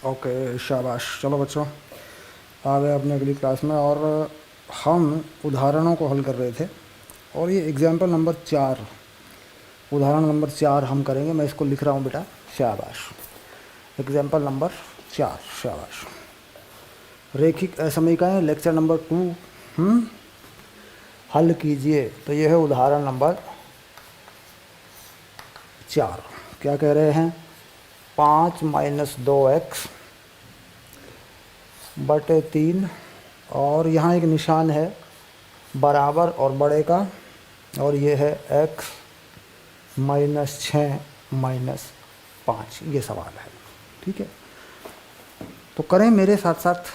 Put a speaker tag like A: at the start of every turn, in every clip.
A: Okay, शाबाश। चलो बच्चों, आ गए अपने अगली क्लास में। और हम उदाहरणों को हल कर रहे थे, और ये एग्जाम्पल नंबर 4, उदाहरण नंबर 4 हम करेंगे। मैं इसको लिख रहा हूँ बेटा, शाबाश। एग्जाम्पल नंबर 4, शाबाश। रेखिक असमीकरण लेक्चर नंबर 2 हल कीजिए। तो ये है उदाहरण नंबर 4। क्या कह रहे हैं? 5 माइनस 2x बटे 3, और यहाँ एक निशान है बराबर और बड़े का, और ये है x माइनस 6 माइनस 5। ये सवाल है, ठीक है। तो करें मेरे साथ साथ,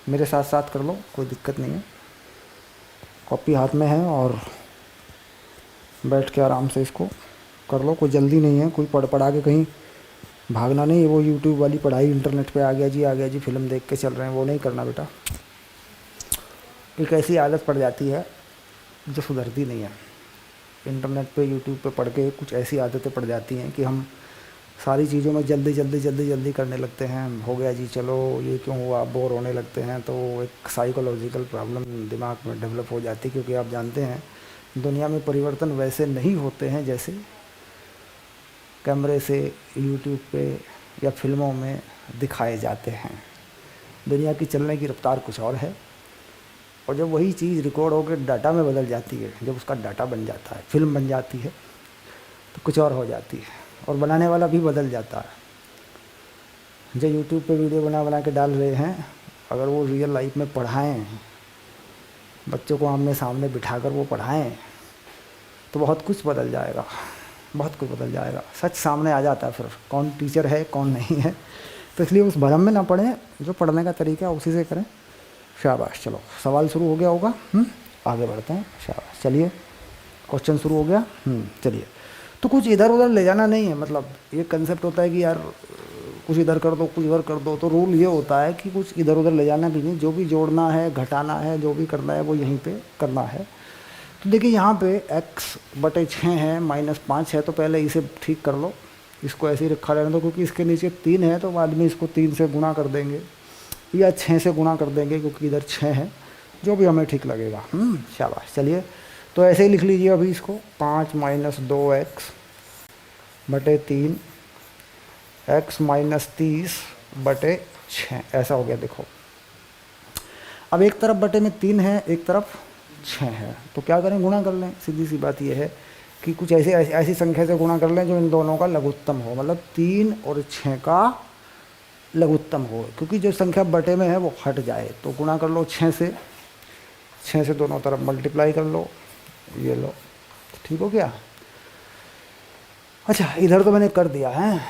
A: मेरे साथ साथ कर लो, कोई दिक्कत नहीं है। कॉपी हाथ में है और बैठ के आराम से इसको कर लो, कोई जल्दी नहीं है। कोई पढ़ा के कहीं भागना नहीं है। वो यूट्यूब वाली पढ़ाई इंटरनेट पे आ गया जी फिल्म देख के चल रहे हैं, वो नहीं करना बेटा। एक ऐसी आदत पड़ जाती है जो सुधरती नहीं है। इंटरनेट पे यूट्यूब पे पढ़ के कुछ ऐसी आदतें पड़ जाती हैं कि हम सारी चीज़ों में जल्दी जल्दी जल्दी जल्दी करने लगते हैं। हो गया जी, चलो ये क्यों हुआ, बोर होने लगते हैं। तो एक साइकोलॉजिकल प्रॉब्लम दिमाग में डेवलप हो जाती है, क्योंकि आप जानते हैं दुनिया में परिवर्तन वैसे नहीं होते हैं जैसे कैमरे से, यूट्यूब पे या फिल्मों में दिखाए जाते हैं। दुनिया की चलने की रफ्तार कुछ और है, और जब वही चीज़ रिकॉर्ड होकर डाटा में बदल जाती है, जब उसका डाटा बन जाता है, फिल्म बन जाती है, तो कुछ और हो जाती है, और बनाने वाला भी बदल जाता है। जो यूट्यूब पे वीडियो बना के डाल रहे हैं, अगर वो रियल लाइफ में पढ़ाएं, बच्चों को आमने सामने बिठाकर वो पढ़ाएं, तो बहुत कुछ बदल जाएगा, बहुत कुछ बदल जाएगा। सच सामने आ जाता है, फिर कौन टीचर है कौन नहीं है। तो इसलिए उस भ्रम में ना पढ़ें, जो पढ़ने का तरीका है उसी से करें। शाबाश। चलो, सवाल शुरू हो गया होगा, आगे बढ़ते हैं। शाबाश, चलिए, क्वेश्चन शुरू हो गया। चलिए, तो कुछ इधर उधर ले जाना नहीं है। मतलब ये कंसेप्ट होता है कि यार कुछ इधर कर दो, कुछ इधर कर दो। तो रूल ये होता है कि कुछ इधर उधर ले जाना भी नहीं। जो भी जोड़ना है, घटाना है, जो भी करना है वो यहीं पे करना है। तो देखिए, यहाँ पे x बटे 6 है, माइनस 5 है, तो पहले इसे ठीक कर लो। इसको ऐसे ही रखा रहने दो, क्योंकि इसके नीचे 3 है, तो बाद में इसको 3 से गुणा कर देंगे या 6 से गुणा कर देंगे, क्योंकि इधर 6 है। जो भी हमें ठीक लगेगा। शाबाश। चलिए, तो ऐसे ही लिख लीजिए अभी इसको। 5 माइनस 2x बटे 3, x माइनस 30 बटे 6, ऐसा हो गया। देखो, अब एक तरफ बटे में 3 है, एक तरफ 6 है, तो क्या करें? गुणा कर लें। सीधी सी बात यह है कि कुछ ऐसी संख्या से गुणा कर लें जो इन दोनों का लघुत्तम हो, मतलब 3 और 6 का लघुत्तम हो। क्योंकि जो संख्या बटे में है वो हट जाए, तो गुणा कर लो 6 से। 6 से दोनों तरफ मल्टीप्लाई कर लो, ये लो, ठीक हो गया। अच्छा, इधर तो मैंने कर दिया है,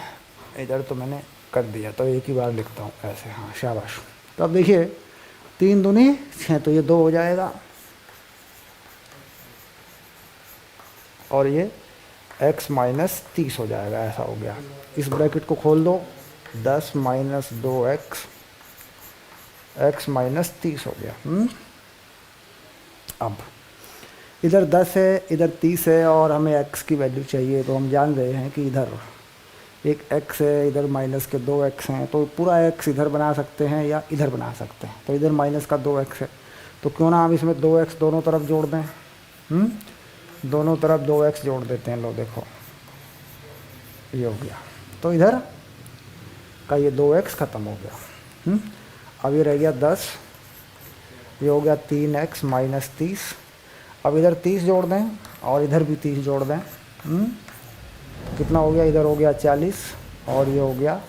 A: इधर तो मैंने कर दिया, तो एक ही बार लिखता हूँ ऐसे। हाँ, शाबाश। तो अब देखिए, 3 दूनी 6, तो ये 2 हो जाएगा, और ये x माइनस 30 हो जाएगा। ऐसा हो गया। इस ब्रैकेट को खोल दो, 10 माइनस 2x, x माइनस 30 हो गया। अब इधर 10 है, इधर 30 है, और हमें x की वैल्यू चाहिए। तो हम जान रहे हैं कि इधर एक x है, इधर माइनस के 2x हैं, तो पूरा x इधर बना सकते हैं या इधर बना सकते हैं। तो इधर माइनस का 2x है, तो क्यों ना हम इसमें 2x दोनों तरफ जोड़ दें। दोनों तरफ 2x जोड़ देते हैं। लो देखो, ये हो गया। तो इधर का ये 2x ख़त्म हो गया। अब ये रह गया 10, ये हो गया 3x माइनस 30। अब इधर 30 जोड़ दें और इधर भी 30 जोड़ दें। तो कितना हो गया? इधर हो गया 40, और ये हो गया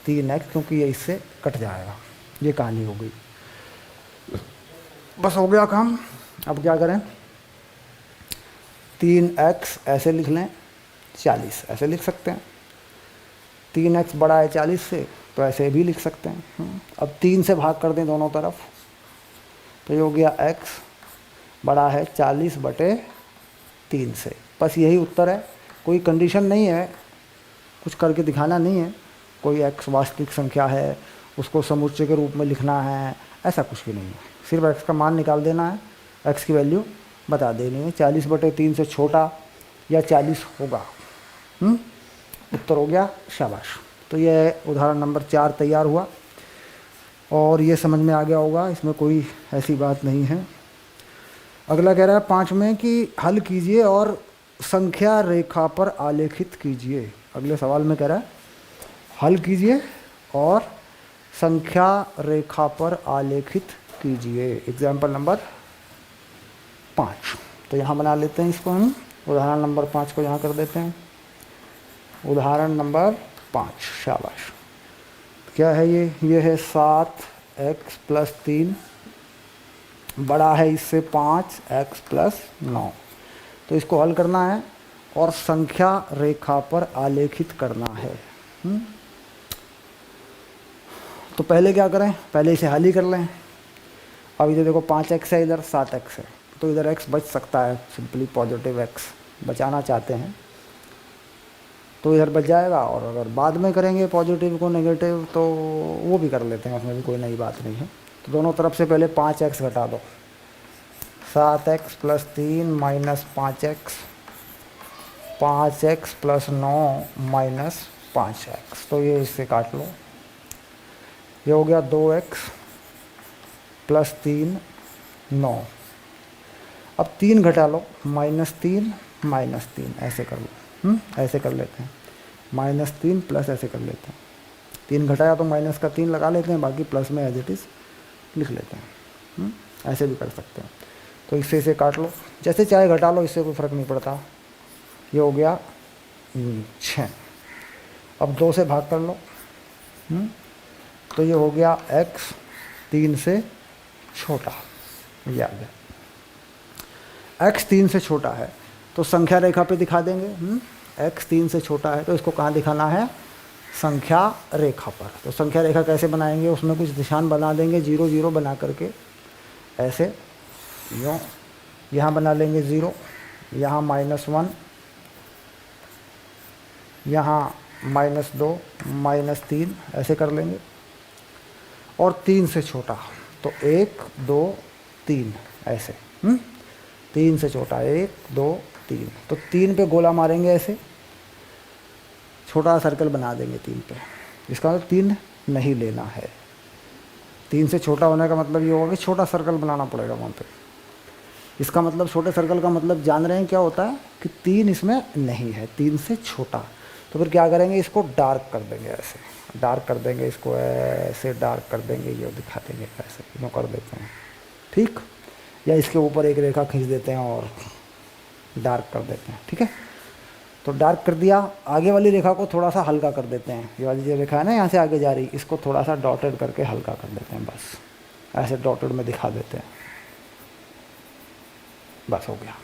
A: 3x, क्योंकि ये इससे कट जाएगा। ये कहानी हो गई, बस हो गया काम। अब क्या करें? 3x ऐसे लिख लें, 40 ऐसे लिख सकते हैं। 3x बड़ा है 40 से, तो ऐसे भी लिख सकते हैं। अब 3 से भाग कर दें दोनों तरफ, तो ये हो गया x बड़ा है 40 बटे 3 से। बस यही उत्तर है, कोई कंडीशन नहीं है, कुछ करके दिखाना नहीं है। कोई x वास्तविक संख्या है, उसको समुच्चय के रूप में लिखना है, ऐसा कुछ भी नहीं है। सिर्फ x का मान निकाल देना है, x की वैल्यू बता देनी है। 40 बटे 3 से छोटा या 40 होगा। उत्तर हो गया, शाबाश। तो ये उदाहरण नंबर 4 तैयार हुआ और ये समझ में आ गया होगा, इसमें कोई ऐसी बात नहीं है। अगला कह रहा है 5 में कि हल कीजिए और संख्या रेखा पर आलेखित कीजिए। अगले सवाल में कह रहा है हल कीजिए और संख्या रेखा पर आलेखित कीजिए। एग्जाम्पल नंबर 5, तो यहाँ बना लेते हैं इसको हम। उदाहरण नंबर 5 को यहाँ कर देते हैं। उदाहरण नंबर 5, शाबाश। क्या है ये है 7x + 3 बड़ा है इससे 5x + 9। तो इसको हल करना है और संख्या रेखा पर आलेखित करना है। तो पहले क्या करें, पहले इसे हल ही कर लें। अब इधर देखो 5x है, इधर 7x है, तो इधर x बच सकता है, सिंपली पॉजिटिव x बचाना चाहते हैं तो इधर बच जाएगा। और अगर बाद में करेंगे पॉजिटिव को नेगेटिव तो वो भी कर लेते हैं, उसमें भी कोई नई बात नहीं है। तो दोनों तरफ से पहले 5x घटा दो। 7x + 3 - 5x, 5x + 9 - 5x, तो ये इससे काट लो। ये हो गया 2x + 3 9। अब 3 घटा लो, -3 -3 ऐसे कर लो। ऐसे कर लेते हैं, -3 प्लस ऐसे कर लेते हैं। 3 घटाया तो माइनस का 3 लगा लेते हैं, बाकी प्लस में एज इट इज़ लिख लेते हैं। ऐसे भी कर सकते हैं। तो इससे इसे काट लो, जैसे चाहे घटा लो, इससे कोई फ़र्क नहीं पड़ता। ये हो गया 6। अब 2 से भाग कर लो। तो ये हो गया x 3 से छोटा। ये आ गया x 3 से छोटा है तो संख्या रेखा पे दिखा देंगे। x 3 से छोटा है तो इसको कहाँ दिखाना है, संख्या रेखा पर। तो संख्या रेखा कैसे बनाएंगे, उसमें कुछ निशान बना देंगे 0 0 बना करके, ऐसे यूँ। यहाँ बना लेंगे 0, यहाँ -1, यहाँ -2 -3 ऐसे कर लेंगे। और 3 से छोटा तो 1 2 3 ऐसे। 3 से छोटा 1 2 3, तो 3 पे गोला मारेंगे, ऐसे छोटा सर्कल बना देंगे 3 पे। इसका मतलब 3 नहीं लेना है। 3 से छोटा होने का मतलब ये होगा कि छोटा सर्कल बनाना पड़ेगा वहाँ पे। इसका मतलब छोटे सर्कल का मतलब जान रहे हैं क्या होता है कि 3 इसमें नहीं है, 3 से छोटा। तो फिर क्या करेंगे, इसको डार्क कर देंगे, ऐसे डार्क कर देंगे, इसको ऐसे डार्क कर देंगे, ये दिखा देंगे, ऐसे यूँ कर देते हैं, ठीक। या इसके ऊपर एक रेखा खींच देते हैं और डार्क कर देते हैं, ठीक है। तो डार्क कर दिया। आगे वाली रेखा को थोड़ा सा हल्का कर देते हैं। ये वाली जो रेखा है ना यहाँ से आगे जा रही, इसको थोड़ा सा डॉटेड करके हल्का कर देते हैं, बस ऐसे डॉटेड में दिखा देते हैं, बस हो गया।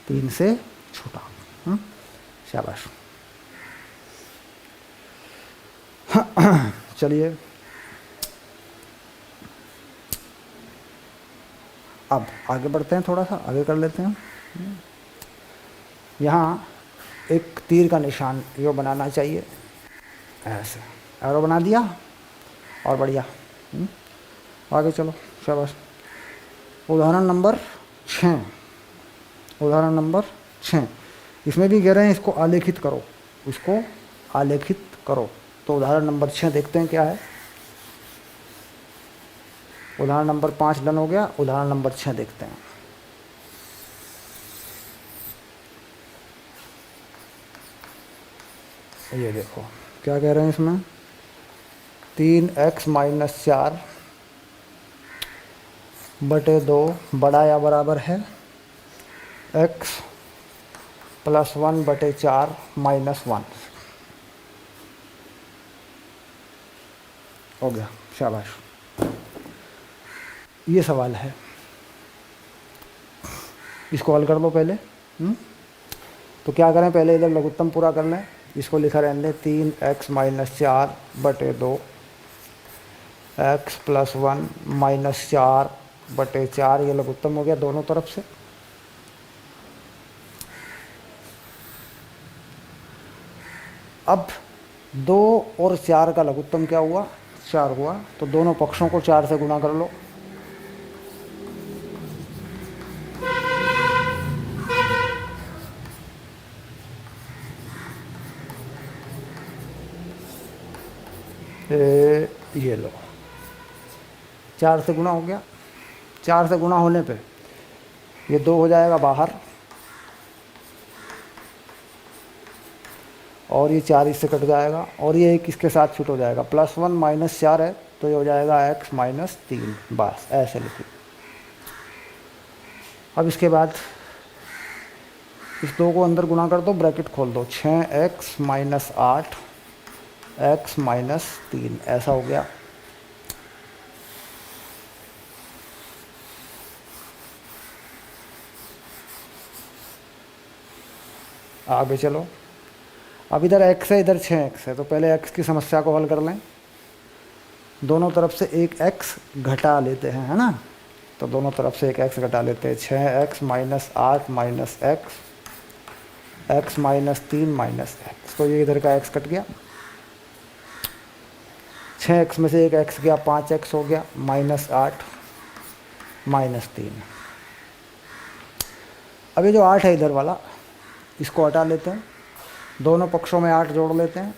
A: 3 से छोटा। शाबाश। चलिए अब आगे बढ़ते हैं, थोड़ा सा आगे कर लेते हैं। यहाँ एक तीर का निशान यो बनाना चाहिए, ऐसे एरो बना दिया और बढ़िया। आगे चलो, शाबाश। उदाहरण नंबर 6, उदाहरण नंबर 6, इसमें भी कह रहे हैं इसको आलेखित करो, इसको आलेखित करो। तो उदाहरण नंबर 6 देखते हैं क्या है। उदाहरण नंबर 5 डन हो गया, उदाहरण नंबर 6 देखते हैं। ये देखो क्या कह रहे हैं इसमें, 3x - 4 बटे 2 बड़ा या बराबर है x + 1 बटे 4 -1 हो गया। शाबाश। ये सवाल है, इसको हल कर लो पहले। तो क्या करें, पहले इधर लघुत्तम पूरा कर लें। इसको लिखा रहने दें 3x - 4 बटे 2 x + 1 - 4 बटे 4, ये लघुत्तम हो गया दोनों तरफ से। अब 2 और 4 का लघुत्तम क्या हुआ, 4 हुआ। तो दोनों पक्षों को 4 से गुणा कर लो। ये लो 4 से गुना हो गया। 4 से गुना होने पे ये 2 हो जाएगा बाहर और ये 4 इससे कट जाएगा और ये 1 इसके साथ छूट हो जाएगा। +1 - 4 है तो ये हो जाएगा x - 3। बस ऐसे लिखिए। अब इसके बाद इस 2 को अंदर गुना कर दो, ब्रैकेट खोल दो। 6x - 8 x - 3 ऐसा हो गया। आगे चलो। अब इधर x है, इधर 6x है, तो पहले x की समस्या को हल कर लें। दोनों तरफ से एक x घटा लेते हैं, है ना। तो दोनों तरफ से एक x घटा लेते हैं। 6x - 8 - x x - 3 - x। तो ये इधर का x कट गया। 6x में से एक x गया, 5x हो गया। -8 - 3। अब ये जो 8 है इधर वाला, इसको हटा लेते हैं। दोनों पक्षों में 8 जोड़ लेते हैं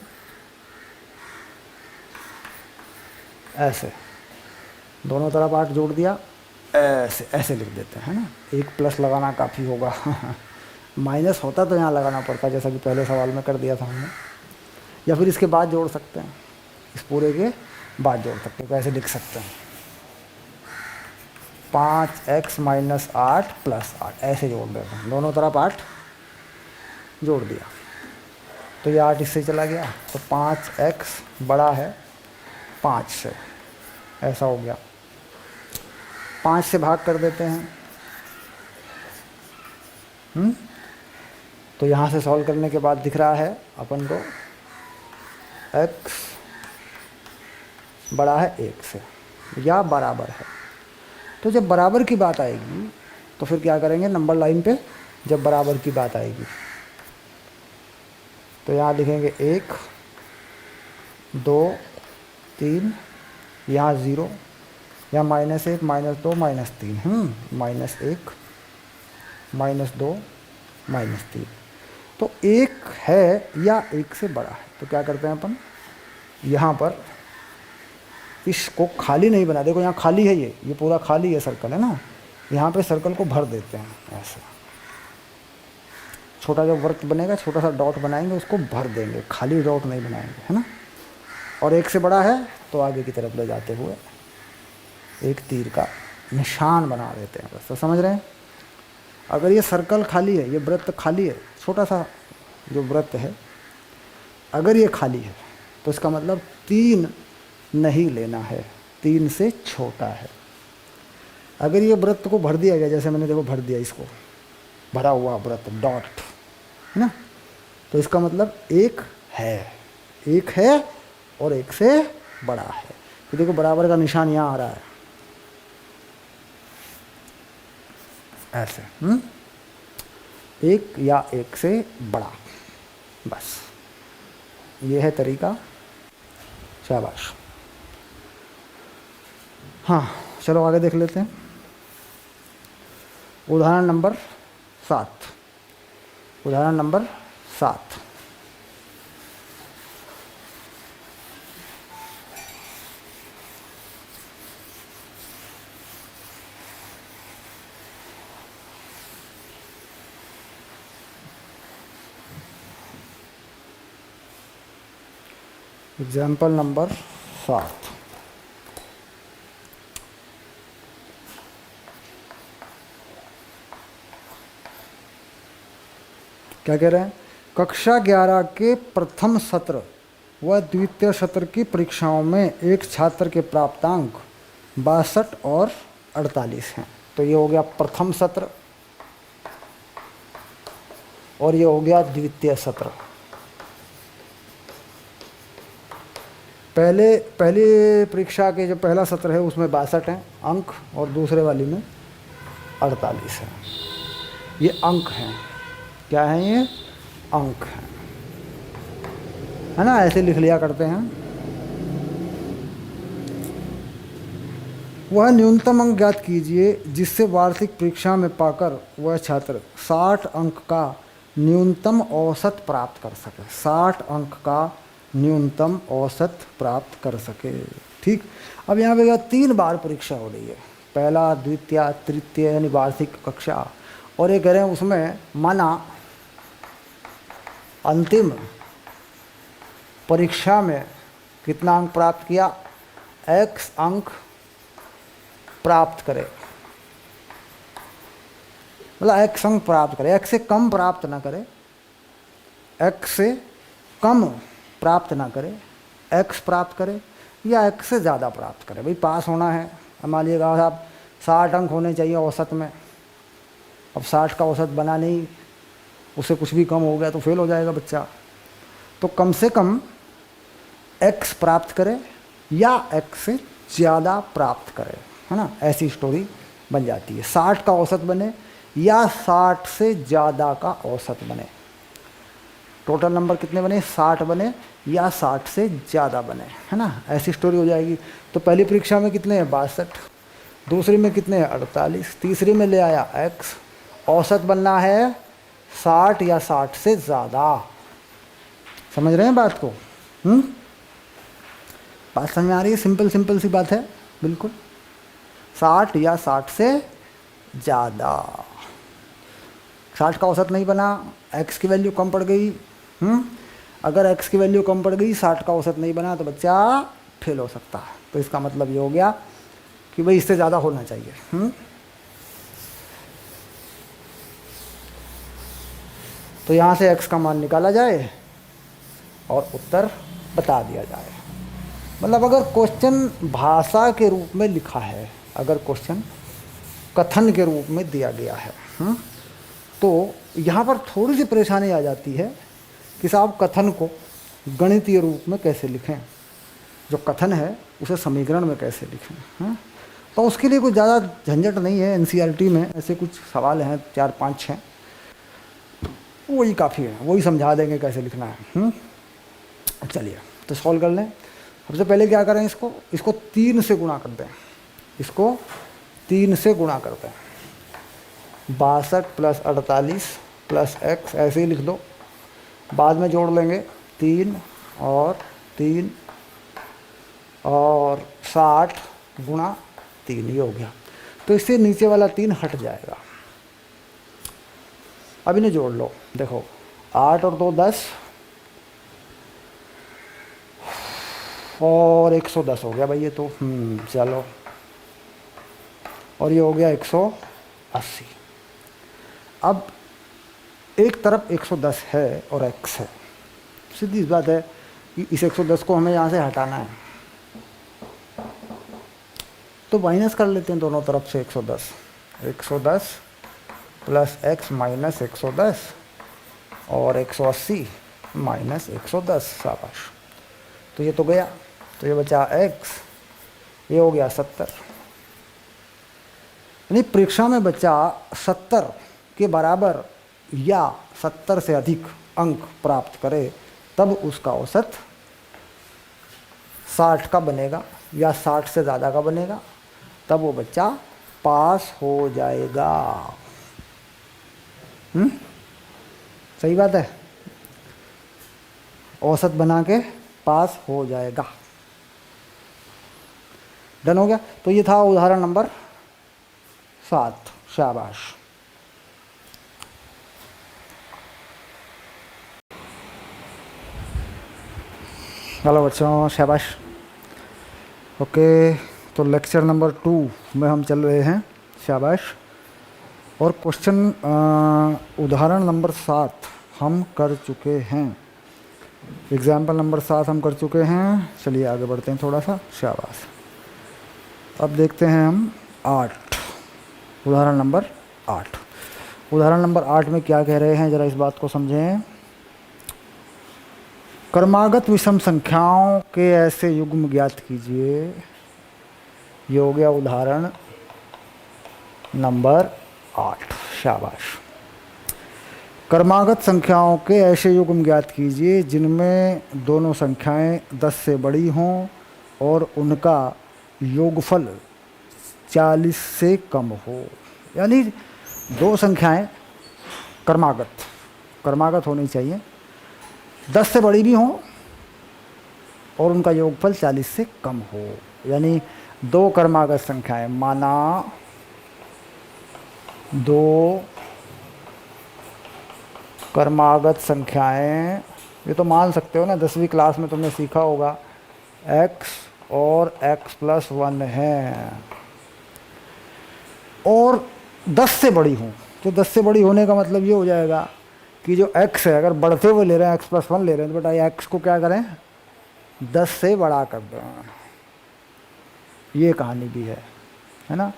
A: ऐसे। दोनों तरफ 8 जोड़ दिया, ऐसे ऐसे लिख देते हैं, है ना। एक प्लस लगाना काफ़ी होगा माइनस होता तो यहाँ लगाना पड़ता, जैसा कि पहले सवाल में कर दिया था हमने। या फिर इसके बाद जोड़ सकते हैं, इस पूरे के बाद जोड़ सकते हैं। तो ऐसे लिख सकते हैं 5x - 8 + 8 ऐसे जोड़ देते हैं। दोनों तरफ 8 जोड़ दिया तो ये 8 इससे चला गया। तो 5x बड़ा है 5 से, ऐसा हो गया। 5 से भाग कर देते हैं। तो यहाँ से सॉल्व करने के बाद दिख रहा है अपन को x बड़ा है 1 से या बराबर है। तो जब बराबर की बात आएगी तो फिर क्या करेंगे, नंबर लाइन पे जब बराबर की बात आएगी तो यहाँ लिखेंगे 1 2 3, यहाँ 0, या -1 -2 -3, -1 -2 -3। तो 1 है या 1 से बड़ा है। तो क्या करते हैं अपन, यहाँ पर इसको खाली नहीं बना, देखो यहाँ खाली है, ये पूरा खाली है, सर्कल है ना। यहाँ पे सर्कल को भर देते हैं ऐसे। छोटा जो वृत्त बनेगा, छोटा सा डॉट बनाएंगे, उसको भर देंगे, खाली डॉट नहीं बनाएंगे, है ना। और 1 से बड़ा है तो आगे की तरफ ले जाते हुए एक तीर का निशान बना देते हैं बस। तो समझ रहे हैं। अगर ये सर्कल खाली है, ये वृत्त खाली है, छोटा सा जो वृत्त है, अगर ये खाली है तो इसका मतलब 3 नहीं लेना है, 3 से छोटा है। अगर ये वृत्त को भर दिया गया, जैसे मैंने देखो भर दिया, इसको भरा हुआ वृत्त डॉट, है ना, तो इसका मतलब 1 है और 1 से बड़ा है। तो देखो बराबर का निशान यहाँ आ रहा है ऐसे। 1 या 1 से बड़ा, बस ये है तरीका। शाबाश। हाँ चलो आगे देख लेते हैं। उदाहरण नंबर 7। उदाहरण नंबर 7। Example number 7। क्या कह रहे हैं, कक्षा 11 के प्रथम सत्र व द्वितीय सत्र की परीक्षाओं में एक छात्र के प्राप्तांक 62 और 48 हैं। तो ये हो गया प्रथम सत्र और ये हो गया द्वितीय सत्र। पहली परीक्षा के जो पहला सत्र है उसमें 62 हैं अंक और दूसरे वाली में 48 हैं। ये अंक हैं, क्या है ये, अंक हैं, है ना। ऐसे लिख लिया करते हैं। वह न्यूनतम अंक ज्ञात कीजिए जिससे वार्षिक परीक्षा में पाकर वह छात्र 60 अंक का न्यूनतम औसत प्राप्त कर सके। 60 अंक का न्यूनतम औसत प्राप्त कर सके। ठीक, अब यहाँ पे क्या 3 बार परीक्षा हो रही है, पहला द्वितीय तृतीय यानी वार्षिक कक्षा, और ये कह रहे हैं उसमें माना अंतिम परीक्षा में कितना अंक प्राप्त किया, x अंक प्राप्त करे, मतलब x अंक प्राप्त करे, x से कम प्राप्त ना करे, x से कम प्राप्त ना करे, x प्राप्त करे या x से ज़्यादा प्राप्त करे। भाई पास होना है, मान लीजिएगा साहब 60 अंक होने चाहिए औसत में, अब 60 का औसत बना नहीं, उससे कुछ भी कम हो गया तो फेल हो जाएगा बच्चा। तो कम से कम x प्राप्त करे या x से ज़्यादा प्राप्त करे, है ना, ऐसी स्टोरी बन जाती है। 60 का औसत बने या 60 से ज़्यादा का औसत बने, टोटल नंबर कितने बने, 60 बने या 60 से ज़्यादा बने, है ना, ऐसी स्टोरी हो जाएगी। तो पहली परीक्षा में कितने हैं 62, दूसरी में कितने हैं 48, तीसरी में ले आया x, औसत बनना है 60 या 60 से ज़्यादा। समझ रहे हैं बात को? बात समझ में आ रही है? सिंपल सी बात है बिल्कुल, 60 या 60 से ज़्यादा। 60 का औसत नहीं बना, x की वैल्यू कम पड़ गई, अगर x की वैल्यू कम पड़ गई, 60 का औसत नहीं बना तो बच्चा फेल हो सकता है। तो इसका मतलब ये हो गया कि भाई इससे ज़्यादा होना चाहिए। तो यहाँ से x का मान निकाला जाए और उत्तर बता दिया जाए। मतलब अगर क्वेश्चन भाषा के रूप में लिखा है, अगर क्वेश्चन कथन के रूप में दिया गया है, तो यहाँ पर थोड़ी सी परेशानी आ जाती है कि साहब कथन को गणितीय रूप में कैसे लिखें, जो कथन है उसे समीकरण में कैसे लिखें। तो उसके लिए कुछ ज़्यादा झंझट नहीं है, एनसीईआरटी में ऐसे कुछ सवाल हैं 4-5 हैं, वही काफ़ी है, वही समझा देंगे कैसे लिखना है। चलिए तो सॉल्व कर लें। सबसे पहले क्या करें, इसको 3 से गुणा कर दें, इसको 3 से गुणा करते हैं, 62 + 48 + x ऐसे ही लिख दो, बाद में जोड़ लेंगे 3 और 3 और 60 गुणा 3, ये हो गया। तो इससे नीचे वाला 3 हट जाएगा। अब इन्हें जोड़ लो, देखो 8 और 2 10 और 110 हो गया भाई ये तो, चलो, और ये हो गया 180। अब एक तरफ 110 है और x है, सीधी बात है कि इस 110 को हमें यहाँ से हटाना है, तो माइनस कर लेते हैं दोनों तरफ से 110 + x - 110 और 180 - 110, शाबाश। तो ये तो गया, तो ये बचा x, ये हो गया 70। यानी परीक्षा में बच्चा 70 के बराबर या 70 से अधिक अंक प्राप्त करे तब उसका औसत 60 का बनेगा या 60 से ज़्यादा का बनेगा, तब वो बच्चा पास हो जाएगा। सही बात है, औसत बना के पास हो जाएगा। डन हो गया। तो ये था उदाहरण नंबर 7, शाबाश। हेलो बच्चों, शाबाश। ओके, तो लेक्चर नंबर 2 में हम चल रहे हैं, शाबाश। और क्वेश्चन उदाहरण नंबर 7 हम कर चुके हैं, एग्जाम्पल नंबर 7 हम कर चुके हैं। चलिए आगे बढ़ते हैं थोड़ा सा, शाबाश। अब देखते हैं हम 8, उदाहरण नंबर 8। उदाहरण नंबर 8 में क्या कह रहे हैं, ज़रा इस बात को समझें। क्रमागत विषम संख्याओं के ऐसे युग्म ज्ञात कीजिए। ये हो गया उदाहरण नंबर 8, शाबाश। क्रमागत संख्याओं के ऐसे युग्म ज्ञात कीजिए जिनमें दोनों संख्याएं 10 से बड़ी हों और उनका योगफल 40 से कम हो। यानी दो संख्याएं क्रमागत होनी चाहिए, 10 से बड़ी भी हों और उनका योगफल 40 से कम हो। यानी दो कर्मागत संख्याएं, माना दो कर्मागत संख्याएं, ये तो मान सकते हो ना, 10वीं क्लास में तुमने सीखा होगा, x और x+1 है और 10 से बड़ी हूँ। तो 10 से बड़ी होने का मतलब ये हो जाएगा कि जो x है, अगर बढ़ते हुए ले रहे हैं, x+1 ले रहे हैं, तो बेटा x को क्या करें, 10 से बड़ा कर दें। ये कहानी भी है ना।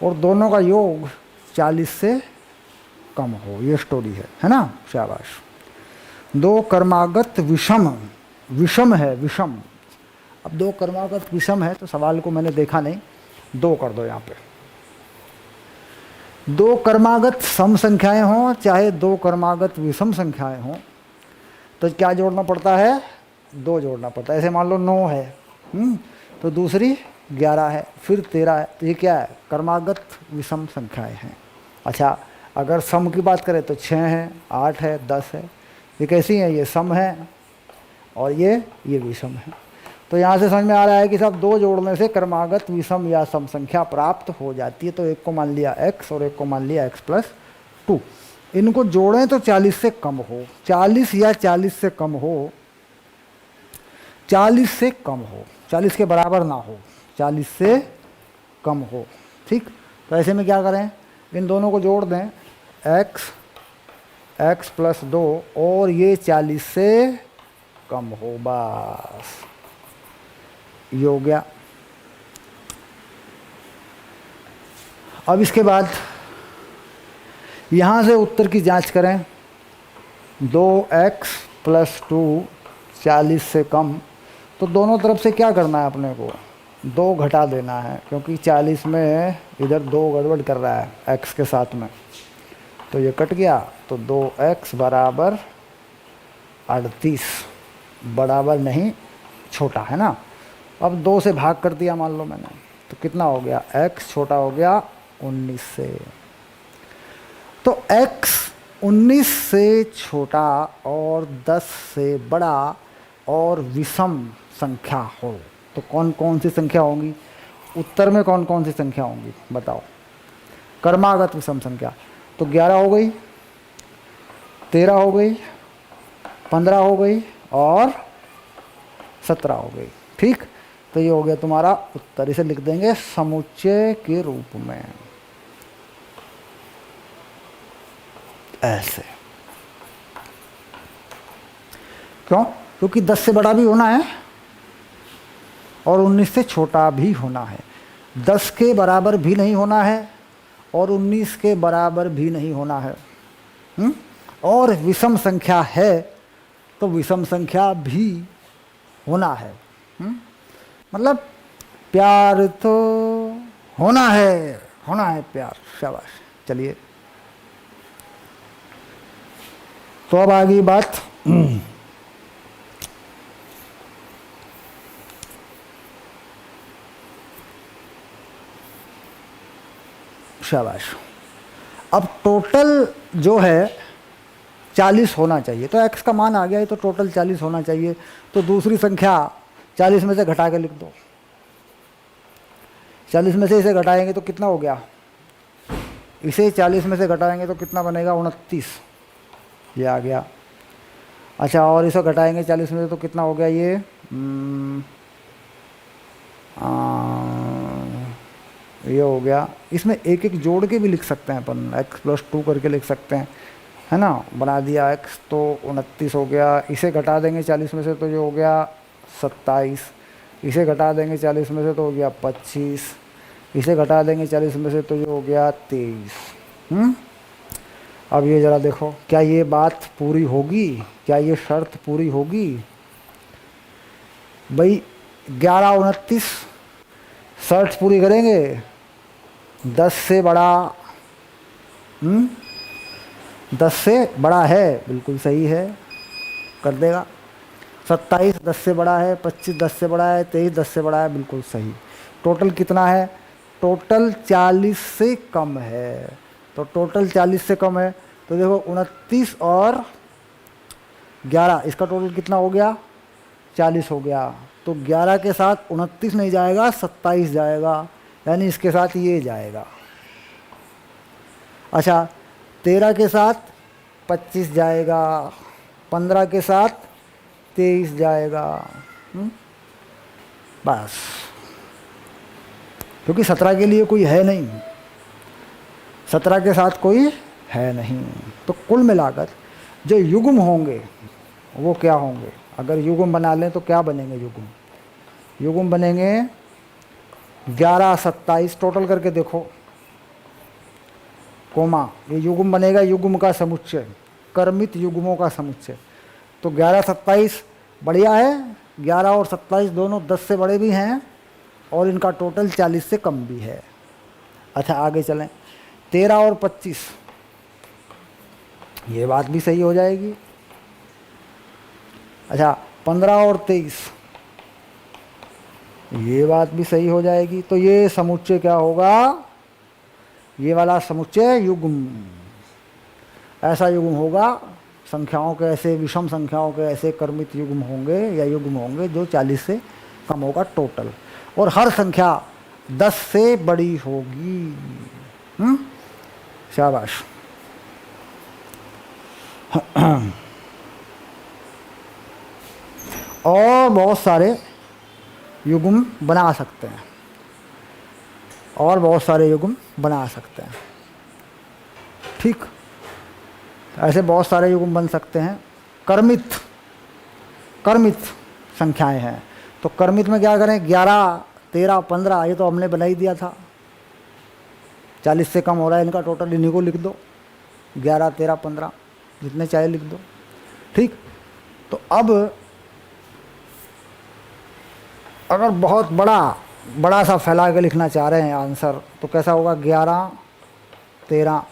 A: और दोनों का योग 40 से कम हो, ये स्टोरी है ना। शाबाश। दो कर्मागत विषम, विषम है विषम। अब दो कर्मागत विषम है तो सवाल को मैंने देखा नहीं, दो कर दो यहाँ पे। दो कर्मागत सम संख्याएं हों चाहे दो कर्मागत विषम संख्याएं हों, तो क्या जोड़ना पड़ता है, दो जोड़ना पड़ता है। ऐसे मान लो 9 है, तो दूसरी 11 है, फिर 13 है, तो ये क्या है, कर्मागत विषम संख्याएं हैं। अच्छा, अगर सम की बात करें तो 6 है, 8 है, 10 है। ये कैसी हैं, ये सम है और ये विषम है। तो यहाँ से समझ में आ रहा है कि सब दो जोड़ने से कर्मागत विषम या सम संख्या प्राप्त हो जाती है। तो एक को मान लिया x और एक को मान लिया x+2। इनको जोड़ें तो 40 से कम हो, 40 या 40 से कम हो, 40 से कम हो, 40 के बराबर ना हो, 40 से कम हो। ठीक, तो ऐसे में क्या करें, इन दोनों को जोड़ दें, x+2 और ये 40 से कम हो, बस ये हो गया। अब इसके बाद यहाँ से उत्तर की जांच करें, 2x+2 40 से कम, तो दोनों तरफ से क्या करना है अपने को, 2 घटा देना है, क्योंकि 40 में इधर 2 गड़बड़ कर रहा है x के साथ में, तो ये कट गया। तो 2x बराबर 38, बराबर नहीं छोटा है ना। अब 2 से भाग कर दिया मान लो मैंने, तो कितना हो गया, x छोटा हो गया 19 से। तो x 19 से छोटा और 10 से बड़ा और विषम संख्या हो तो कौन कौन सी संख्या होंगी, उत्तर में कौन कौन सी संख्या होंगी बताओ। कर्मागत विषम संख्या तो 11 हो गई, 13 हो गई, 15 हो गई और 17 हो गई। ठीक, तो ये हो गया तुम्हारा उत्तर। इसे लिख देंगे समुच्चय के रूप में ऐसे। क्यों, क्योंकि 10 से बड़ा भी होना है और 19 से छोटा भी होना है, 10 के बराबर भी नहीं होना है और 19 के बराबर भी नहीं होना है। और विषम संख्या है तो विषम संख्या भी होना है। मतलब प्यार तो होना है प्यार। शाबाश। चलिए, तो अब आ गई बात शाबाश। अब टोटल जो है 40 होना चाहिए, तो x का मान आ गया है तो टोटल 40 होना चाहिए। तो दूसरी संख्या 40 में से घटा के लिख दो। 40 में से इसे घटाएंगे तो कितना हो गया, इसे 40 में से घटाएंगे तो कितना बनेगा, 29, ये आ गया। अच्छा, और इसे घटाएंगे 40 में से तो कितना हो गया, ये ये हो गया। इसमें एक एक जोड़ के भी लिख सकते हैं अपन, x+2 करके लिख सकते हैं, है ना। बना दिया x, तो 29 हो गया। इसे घटा देंगे 40 में से तो ये हो गया 27। इसे घटा देंगे 40 में से तो हो गया 25। इसे घटा देंगे 40 में से तो ये हो गया 23। अब ये ज़रा देखो, क्या ये बात पूरी होगी, क्या ये शर्त पूरी होगी भाई। 11 29 शर्त पूरी करेंगे, 10 से बड़ा 10 से बड़ा है, बिल्कुल सही है, कर देगा। 27 10 से बड़ा है, 25 10 से बड़ा है, 23 10 से बड़ा है, बिल्कुल सही। टोटल कितना है, टोटल 40 से कम है। तो टोटल 40 से कम है तो देखो 29 और 11, इसका टोटल कितना हो गया, 40 हो गया। तो 11 के साथ 29 नहीं जाएगा, 27 जाएगा, यानी इसके साथ ये जाएगा। अच्छा, 13 के साथ 25 जाएगा, 15 के साथ 23 जाएगा। बस, क्योंकि 17 के लिए कोई है नहीं, 17 के साथ कोई है नहीं। तो कुल मिलाकर जो युग्म होंगे वो क्या होंगे? अगर युग्म बना लें तो क्या बनेंगे? युग्म बनेंगे 11, 27 टोटल करके देखो, कोमा, ये युग्म बनेगा, युग्म का समुच्चय, कर्मित युग्मों का समुच्चय। तो 11, 27 बढ़िया है, 11 और 27 दोनों 10 से बड़े भी हैं और इनका टोटल 40 से कम भी है। अच्छा, आगे चलें, 13 और 25, ये बात भी सही हो जाएगी। अच्छा, 15 और 23, ये बात भी सही हो जाएगी। तो ये समुच्चय क्या होगा? ये वाला समुच्चय युग्म, ऐसा युग्म होगा, संख्याओं के ऐसे, विषम संख्याओं के ऐसे कर्मित युग्म होंगे या युग्म होंगे जो 40 से कम होगा टोटल, और हर संख्या 10 से बड़ी होगी। शाबाश। और बहुत सारे युग्म बना सकते हैं, और बहुत सारे युग्म बना सकते हैं। ठीक, ऐसे बहुत सारे युग्म बन सकते हैं। कर्मित संख्याएं हैं, तो कर्मित में क्या करें? 11, 13, 15, ये तो हमने बना ही दिया था। 40 से कम हो रहा है इनका टोटल, इन्हीं को लिख दो, 11, 13, 15, जितने चाहे लिख दो। ठीक, तो अब अगर बहुत बड़ा सा फैला के लिखना चाह रहे हैं आंसर, तो कैसा होगा? 11, 13,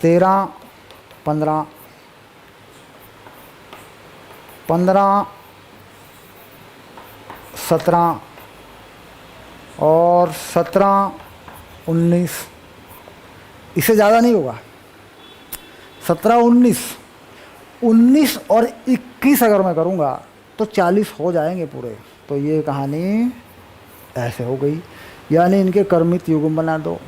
A: 13, 15, 15, 17 और 17, 19, इससे ज़्यादा नहीं होगा। 17, 19 और 21 अगर मैं करूँगा तो 40 हो जाएंगे पूरे। तो ये कहानी ऐसे हो गई, यानी इनके कर्मित युग्म बना दो।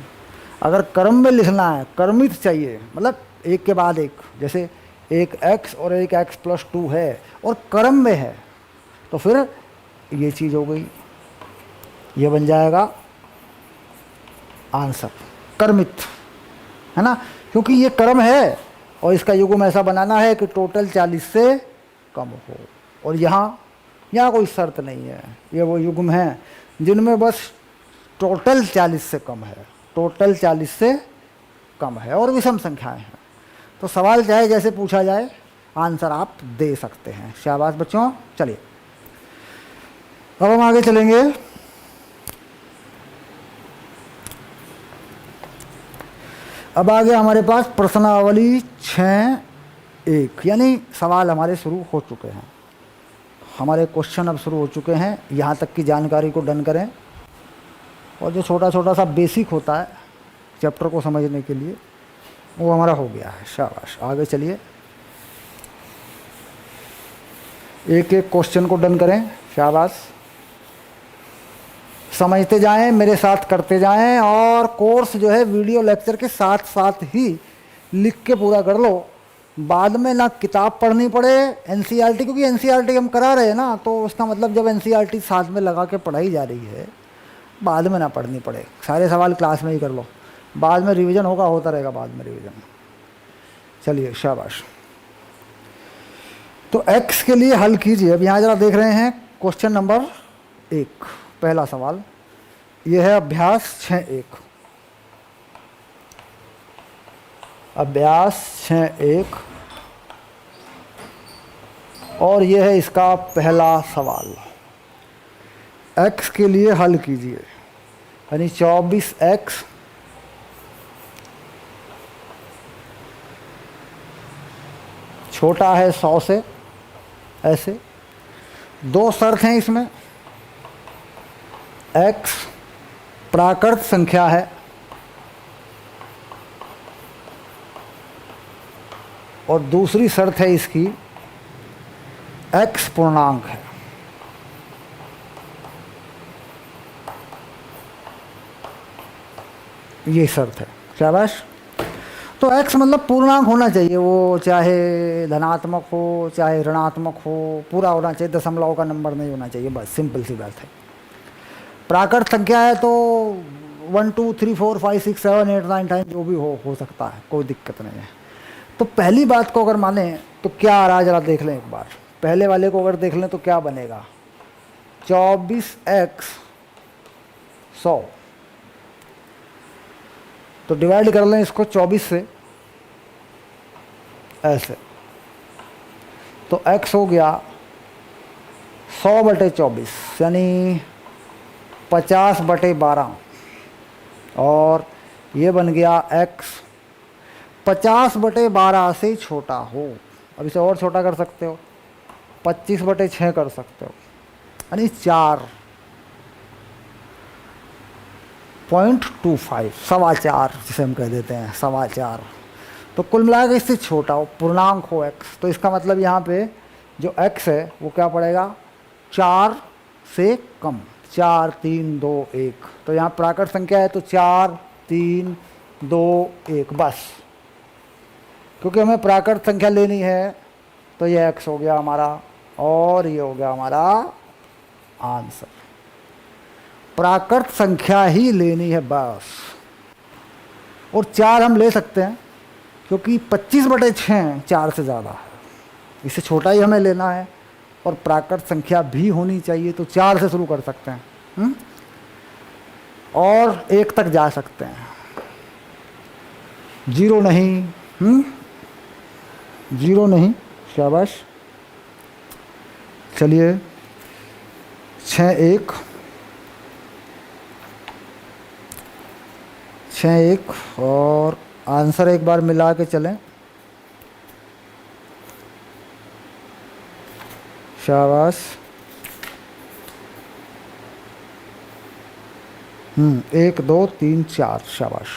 A: अगर क्रम में लिखना है, कर्मित चाहिए, मतलब एक के बाद एक, जैसे एक x और एक x+2 है और क्रम में है, तो फिर ये चीज़ हो गई, ये बन जाएगा आंसर, कर्मित, है ना, क्योंकि ये क्रम है और इसका युग्म ऐसा बनाना है कि टोटल 40 से कम हो। और यहाँ कोई शर्त नहीं है, ये वो युग्म हैं जिनमें बस टोटल 40 से कम है, टोटल 40 से कम है और विषम संख्याएं हैं। तो सवाल चाहे जैसे पूछा जाए, आंसर आप दे सकते हैं। शाबाश बच्चों। चलिए अब हम आगे चलेंगे। अब आगे हमारे पास प्रश्नावली 6.1, यानी सवाल हमारे शुरू हो चुके हैं, हमारे क्वेश्चन अब शुरू हो चुके हैं। यहाँ तक की जानकारी को डन करें, और जो छोटा छोटा सा बेसिक होता है चैप्टर को समझने के लिए, वो हमारा हो गया है। शाबाश, आगे चलिए, एक एक क्वेश्चन को डन करें। शाबाश, समझते जाएं, मेरे साथ करते जाएं, और कोर्स जो है वीडियो लेक्चर के साथ साथ ही लिख के पूरा कर लो। बाद में ना किताब पढ़नी पड़े एनसीईआरटी, क्योंकि एनसीईआरटी हम करा रहे हैं ना, तो उसका मतलब जब एनसीईआरटी साथ में लगा के पढ़ाई जा रही है, बाद में ना पढ़नी पड़े, सारे सवाल क्लास में ही कर लो, बाद में रिवीजन होता रहेगा, बाद में रिवीजन। चलिए शाबाश। तो x के लिए हल कीजिए। अब यहाँ जरा देख रहे हैं क्वेश्चन नंबर 1, पहला सवाल ये है अभ्यास 6.1। अभ्यास 6.1 और ये है इसका पहला सवाल। x के लिए हल कीजिए, यानी 24x छोटा है 100 से। ऐसे दो शर्त हैं इसमें, x प्राकृत संख्या है और दूसरी शर्त है इसकी x पूर्णांक है। ये शर्त है। शाबाश। तो x मतलब पूर्णांक होना चाहिए, वो चाहे धनात्मक हो चाहे ऋणात्मक हो, पूरा होना चाहिए, दशमलव का नंबर नहीं होना चाहिए, बस सिंपल सी बात है। प्राकृत संख्या है तो 1 2 3 4 5 6 7 8 9 10 जो भी हो सकता है, कोई दिक्कत नहीं है। तो पहली बात को अगर माने तो क्या आ रहा है जरा देख लें एक बार। पहले वाले को अगर देख लें तो क्या बनेगा, 24x 100, तो डिवाइड कर लें इसको 24 से, ऐसे, तो x हो गया 100/24 यानी 50/12, और ये बन गया x 50/12 से छोटा हो। अब इसे और छोटा कर सकते हो, 25/6 कर सकते हो, यानी 4.25, 4.25 जिसे हम कह देते हैं, 4.25। तो कुल मिलाकर इससे छोटा हो, पूर्णांक हो x, तो इसका मतलब यहाँ पे जो x है वो क्या पड़ेगा, 4 से कम, 4 3 2 1। तो यहाँ प्राकृत संख्या है तो 4 3 2 1 बस, क्योंकि हमें प्राकृत संख्या लेनी है तो ये x हो गया हमारा, और ये हो गया हमारा आंसर। प्राकृत संख्या ही लेनी है बस। और 4 हम ले सकते हैं क्योंकि 25/6 4 से ज़्यादा है, इससे छोटा ही हमें लेना है, और प्राकृत संख्या भी होनी चाहिए, तो 4 से शुरू कर सकते हैं और 1 तक जा सकते हैं, 0 नहीं, 0 नहीं। शाबाश। चलिए 6 1 6 1 और आंसर एक बार मिला के चलें। शाबाश। 1 2 3 4, शाबाश,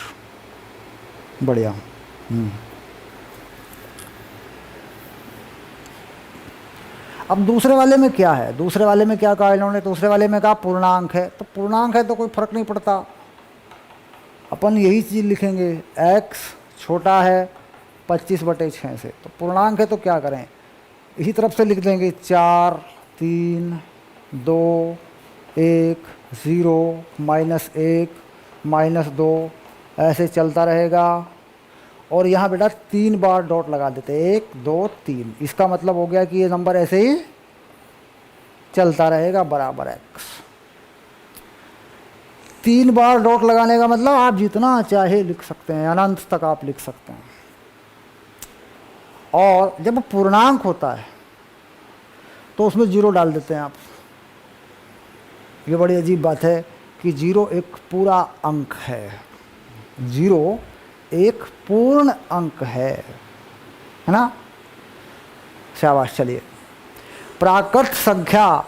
A: बढ़िया। अब दूसरे वाले में क्या है, दूसरे वाले में क्या कहा इन्होंने, दूसरे वाले में कहा पूर्णांक है, तो पूर्णांक है तो कोई फर्क नहीं पड़ता, अपन यही चीज़ लिखेंगे, x छोटा है 25/6 से, तो पूर्णांक है तो क्या करें, इसी तरफ से लिख देंगे, 4 3 2 1 0 -1 -2, ऐसे चलता रहेगा। और यहाँ बेटा 3 बार डॉट लगा देते, 1 2 3, इसका मतलब हो गया कि ये नंबर ऐसे ही चलता रहेगा बराबर x। 3 बार डॉट लगाने का मतलब आप जितना चाहे लिख सकते हैं, अनंत तक आप लिख सकते हैं। और जब पूर्णांक होता है तो उसमें 0 डाल देते हैं आप। ये बड़ी अजीब बात है कि 0 एक पूरा अंक है, 0 एक पूर्ण अंक है ना। शाबाश। चलिए, प्राकृत संख्या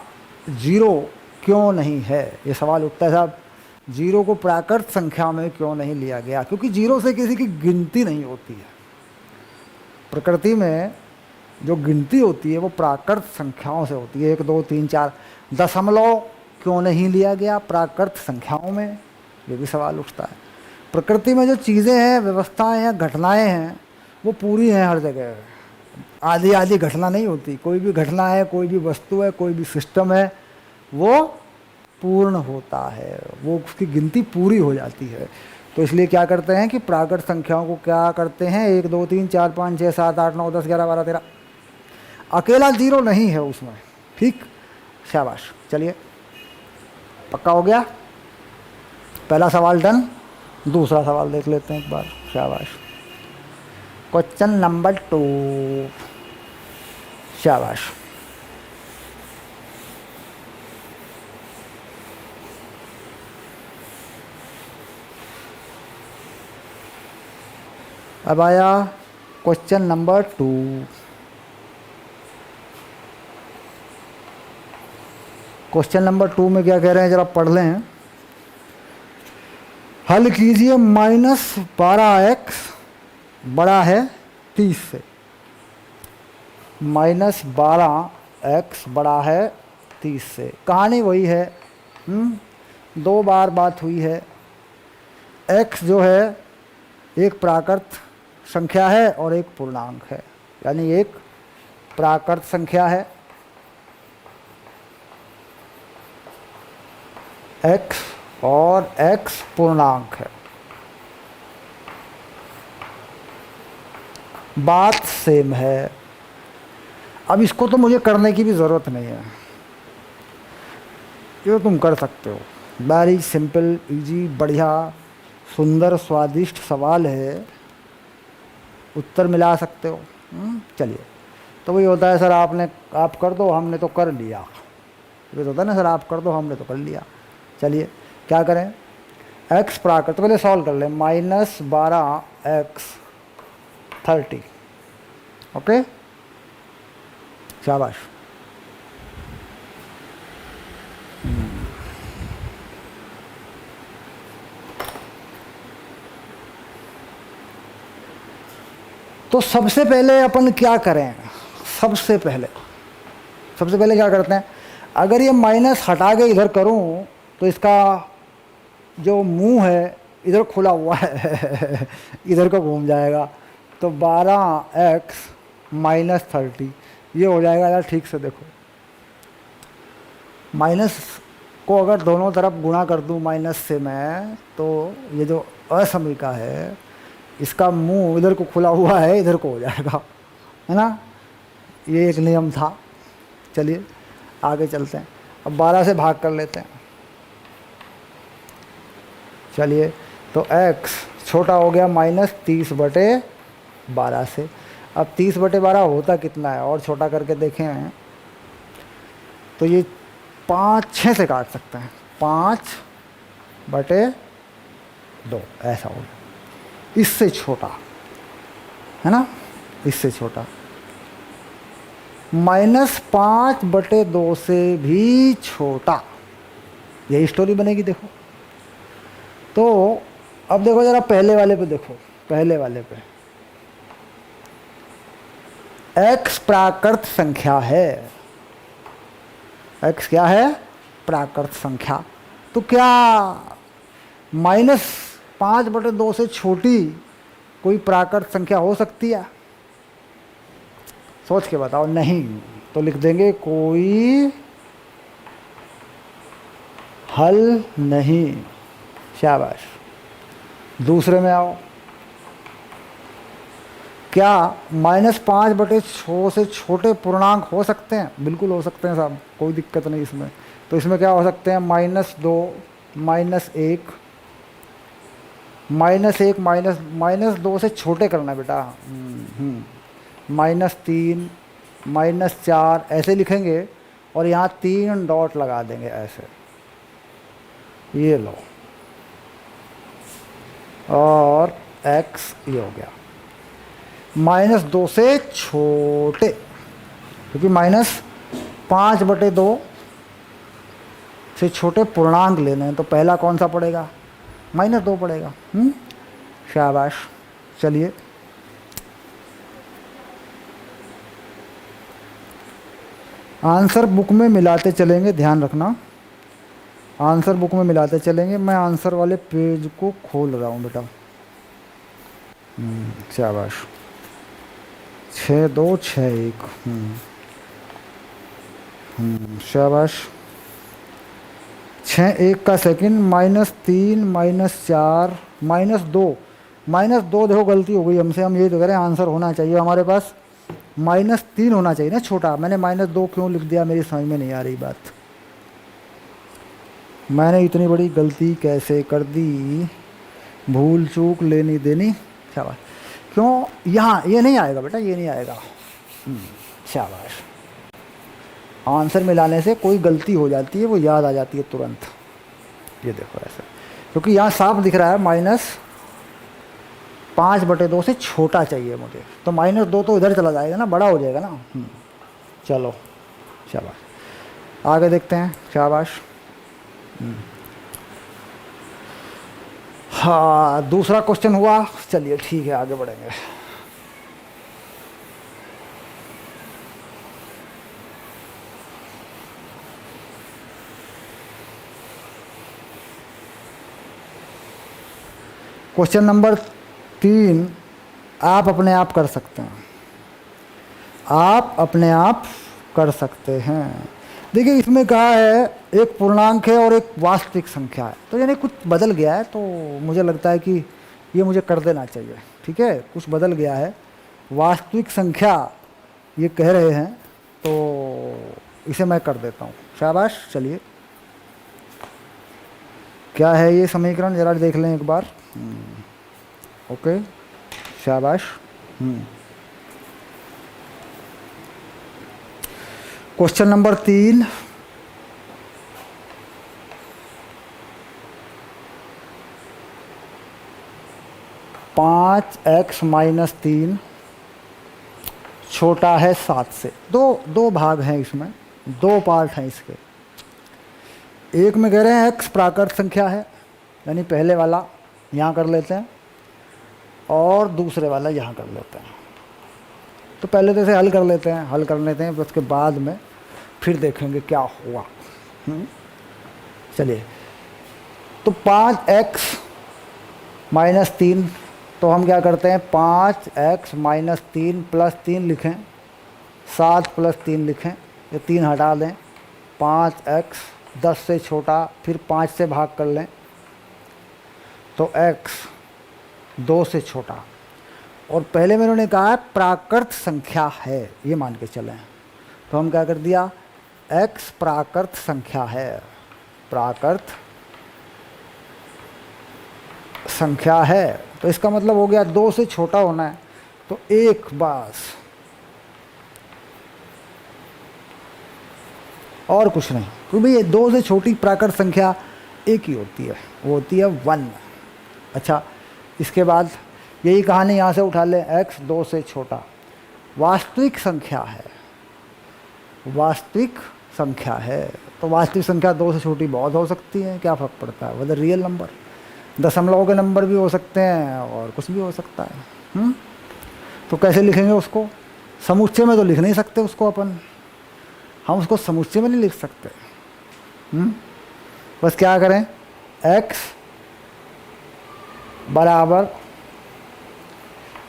A: 0 क्यों नहीं है, ये सवाल उठता है साहब, 0 को प्राकृत संख्या में क्यों नहीं लिया गया, क्योंकि 0 से किसी की गिनती नहीं होती है। प्रकृति में जो गिनती होती है वो प्राकृत संख्याओं से होती है, 1 2 3 4। दशमलव क्यों नहीं लिया गया प्राकृत संख्याओं में, ये भी सवाल उठता है। प्रकृति में जो चीज़ें हैं, व्यवस्थाएं हैं, घटनाएं हैं, वो पूरी हैं हर जगह, आधी आधी घटना नहीं होती। कोई भी घटना है, कोई भी वस्तु है, कोई भी सिस्टम है, वो पूर्ण होता है, वो उसकी गिनती पूरी हो जाती है। तो इसलिए क्या करते हैं कि प्राकृत संख्याओं को क्या करते हैं, 1 2 3 4 5 6 7 8 9 10 11 12 13, अकेला 0 नहीं है उसमें। ठीक, शाबाश। चलिए, पक्का हो गया, पहला सवाल डन। दूसरा सवाल देख लेते हैं एक बार। शाबाश। Question number 2। शाबाश। अब आया क्वेश्चन नंबर 2। क्वेश्चन नंबर 2 में क्या कह रहे हैं जरा पढ़ लें। हल कीजिए, -12x बड़ा है 30 से, -12x बड़ा है 30 से। कहानी वही है, 2 बार बात हुई है। x जो है एक प्राकृत संख्या है और एक पूर्णांक है, यानी एक प्राकृत संख्या है x और x पूर्णांक है। बात सेम है। अब इसको तो मुझे करने की भी ज़रूरत नहीं है, ये तुम कर सकते हो। वेरी सिंपल, इजी, बढ़िया, सुंदर, स्वादिष्ट सवाल है, उत्तर मिला सकते हो। चलिए, तो वही होता है सर आप कर दो हमने तो कर लिया, ये तो होता है ना सर, आप कर दो हमने तो कर लिया। चलिए क्या करें, x प्राकृत, तो पहले सॉल्व कर लें। -12x30, ओके, शाबाश। तो सबसे पहले अपन क्या करें, सबसे पहले क्या करते हैं, अगर ये माइनस हटा के इधर करूं तो इसका जो मुंह है इधर खुला हुआ है इधर को घूम जाएगा, तो 12x -30 ये हो जाएगा। यार ठीक से देखो, माइनस को अगर दोनों तरफ गुणा कर दूं माइनस से मैं, तो ये जो असमीका है इसका मुंह इधर को खुला हुआ है, इधर को हो जाएगा, है ना, ये एक नियम था। चलिए आगे चलते हैं, अब 12 से भाग कर लेते हैं। चलिए, तो x छोटा हो गया -30/12 से। अब 30/12 होता कितना है, और छोटा करके देखें तो ये 5-6 से काट सकते हैं, 5/2 ऐसा होगा, इससे छोटा, है ना, इससे छोटा। -5/2 से भी छोटा, यही स्टोरी बनेगी। देखो तो अब देखो जरा पहले वाले पे देखो, पहले वाले पे x प्राकृत संख्या है, x क्या है, प्राकृत संख्या। तो क्या -5/2 से छोटी कोई प्राकृत संख्या हो सकती है, सोच के बताओ। नहीं, तो लिख देंगे कोई हल नहीं, शाबाश। दूसरे में आओ, क्या -5/6 से छोटे पूर्णांक हो सकते हैं, बिल्कुल हो सकते हैं साहब, कोई दिक्कत नहीं इसमें। तो इसमें क्या हो सकते हैं, -2, -1, -2 से छोटे करना बेटा, -3, -4 ऐसे लिखेंगे, और यहाँ 3 डॉट लगा देंगे ऐसे, ये लो, और x ये हो गया। -2 से छोटे, क्योंकि -5/2 से छोटे पूर्णांक लेने हैं, तो पहला कौन सा पड़ेगा, -2 पड़ेगा। शाबाश। चलिए आंसर बुक में मिलाते चलेंगे, ध्यान रखना, आंसर बुक में मिलाते चलेंगे। मैं आंसर वाले पेज को खोल रहा हूँ बेटा। शाबाश, 6-2-6-1, शाबाश। 6-1 का सेकंड, -3, -4, -2, -2 देखो गलती हो गई हमसे, हम ये तो कह रहे हैं आंसर होना चाहिए हमारे पास -3 होना चाहिए ना छोटा, मैंने -2 क्यों लिख दिया, मेरी समझ में नहीं आ रही बात, मैंने इतनी बड़ी गलती कैसे कर दी, भूल चूक लेनी देनी। शाबाश, क्यों यहाँ ये नहीं आएगा बेटा, ये नहीं आएगा। शाबाश, आंसर मिलाने से कोई गलती हो जाती है वो याद आ जाती है तुरंत, ये देखो ऐसे, क्योंकि यहाँ साफ दिख रहा है -5/2 से छोटा चाहिए मुझे, तो -2 तो इधर चला जाएगा ना, बड़ा हो जाएगा ना। चलो शाबाश, आगे देखते हैं। शाबाश। हाँ, दूसरा क्वेश्चन हुआ, चलिए ठीक है आगे बढ़ेंगे। क्वेश्चन नंबर 3 आप अपने आप कर सकते हैं, आप अपने आप कर सकते हैं। देखिए इसमें कहा है एक पूर्णांक है और एक वास्तविक संख्या है, तो यानी कुछ बदल गया है, तो मुझे लगता है कि ये मुझे कर देना चाहिए। ठीक है, कुछ बदल गया है, वास्तविक संख्या ये कह रहे हैं, तो इसे मैं कर देता हूँ। शाबाश। चलिए क्या है ये समीकरण ज़रा देख लें एक बार। ओके, शाबाश। क्वेश्चन नंबर 3, पाँच एक्स माइनस 3 छोटा है 7 से। दो भाग हैं इसमें, दो पार्ट हैं इसके। एक में कह रहे हैं एक्स प्राकृत संख्या है, यानी पहले वाला यहाँ कर लेते हैं और दूसरे वाला यहाँ कर लेते हैं। तो पहले तो इसे हल कर लेते हैं, हल कर लेते हैं, फिर उसके बाद में फिर देखेंगे क्या हुआ। चलिए, तो 5x माइनस 3, तो हम क्या करते हैं 5x माइनस 3 प्लस 3 लिखें, 7 प्लस 3 लिखें, ये 3 हटा दें, 5x 10 से छोटा, फिर 5 से भाग कर लें, तो x 2 से छोटा। और पहले में उन्होंने कहा प्राकृत संख्या है, ये मान के चलें, तो हम क्या कर दिया x प्राकृत संख्या है, प्राकृत संख्या है, तो इसका मतलब हो गया 2 से छोटा होना है, तो एक बस, और कुछ नहीं, क्योंकि ये 2 से छोटी प्राकृत संख्या एक ही होती है, वो होती है 1। अच्छा, इसके बाद यही कहानी यहाँ से उठा लें, x 2 से छोटा, वास्तविक संख्या है, वास्तविक संख्या है, तो वास्तविक संख्या 2 से छोटी बहुत हो सकती है, क्या फ़र्क पड़ता है, वह रियल नंबर, दशमलव के नंबर भी हो सकते हैं और कुछ भी हो सकता है। तो कैसे लिखेंगे उसको, समुच्चय में तो लिख नहीं सकते उसको अपन, हम उसको समुच्चय में नहीं लिख सकते। बस क्या करें, x बराबर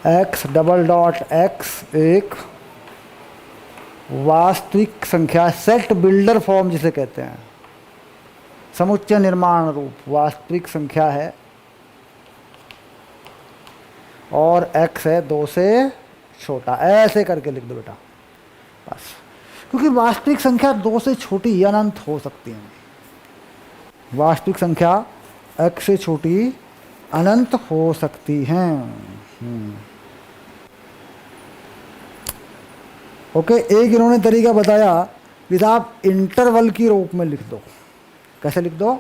A: x डबल डॉट x एक वास्तविक संख्या, सेट बिल्डर फॉर्म जिसे कहते हैं, समुच्चय निर्माण रूप वास्तविक संख्या है, और x है 2 से छोटा, ऐसे करके लिख दो बेटा बस, क्योंकि वास्तविक संख्या 2 से छोटी अनंत हो सकती है, वास्तविक संख्या x से छोटी अनंत हो सकती हैं। ओके, एक इन्होंने तरीका बताया कि आप इंटरवल की रूप में लिख दो। कैसे लिख दो,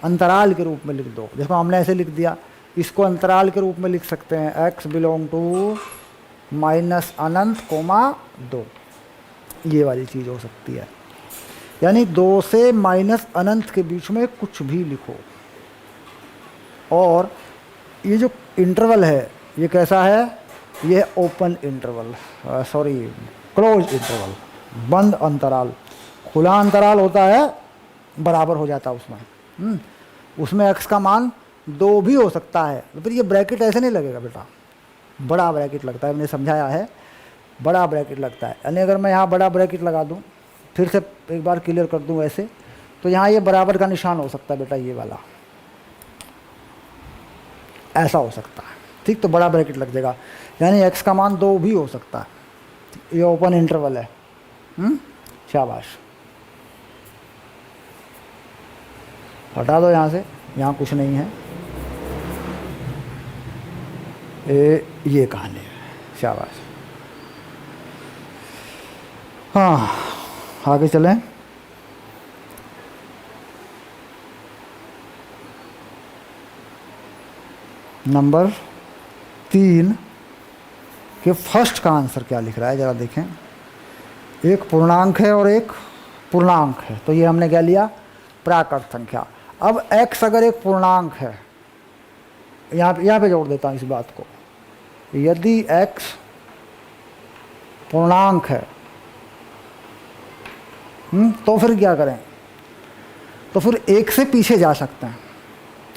A: अंतराल के रूप में लिख दो, जिसको हमने ऐसे लिख दिया, इसको अंतराल के रूप में लिख सकते हैं, x बिलोंग टू माइनस अनंत कोमा 2, ये वाली चीज़ हो सकती है, यानी 2 से माइनस अनंत के बीच में कुछ भी लिखो। और ये जो इंटरवल है ये कैसा है, ये open interval, sorry close interval, बंद अंतराल। खुला अंतराल होता है बराबर हो जाता है उसमें, उसमें x का मान 2 भी हो सकता है, तो फिर ये ब्रैकेट ऐसे नहीं लगेगा बेटा, बड़ा ब्रैकेट लगता है, मैंने समझाया है, बड़ा ब्रैकेट लगता है। यानी अगर मैं यहाँ बड़ा ब्रैकेट लगा दूँ, फिर से एक बार क्लियर कर दूँ ऐसे, तो यहाँ ये बराबर का निशान हो सकता है बेटा, ये वाला ऐसा हो सकता है, ठीक, तो बड़ा ब्रैकेट लग जाएगा, यानी x का मान 2 भी हो सकता है, ये ओपन इंटरवल है। शाबाश, हटा दो यहाँ से, यहाँ कुछ नहीं है, ये कहानी है। शाबाश, हाँ आगे चलें। नंबर 3 के फर्स्ट का आंसर क्या लिख रहा है ज़रा देखें, एक पूर्णांक है और एक पूर्णांक है, तो ये हमने क्या लिया, प्राकृत संख्या। अब x अगर एक पूर्णांक है, यहाँ पे जोड़ देता हूँ इस बात को, यदि x पूर्णांक है, तो फिर क्या करें, तो फिर 1 से पीछे जा सकते हैं,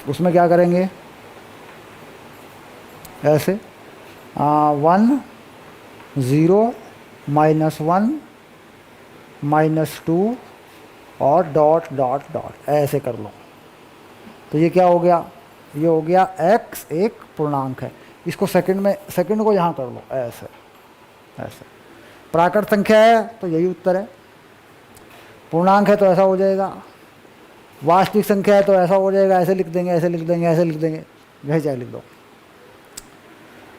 A: उसमें क्या करेंगे, ऐसे 1 0 -1 -2 और डॉट डॉट डॉट ऐसे कर लो। तो ये क्या हो गया, ये हो गया x एक पूर्णांक है। इसको सेकंड में, सेकंड को यहाँ कर लो ऐसे ऐसे। प्राकृत संख्या है तो यही उत्तर है, पूर्णांक है तो ऐसा हो जाएगा, वास्तविक संख्या है तो ऐसा हो जाएगा, ऐसे लिख देंगे, ऐसे लिख देंगे, ऐसे लिख देंगे, यही चाहे लिख दो।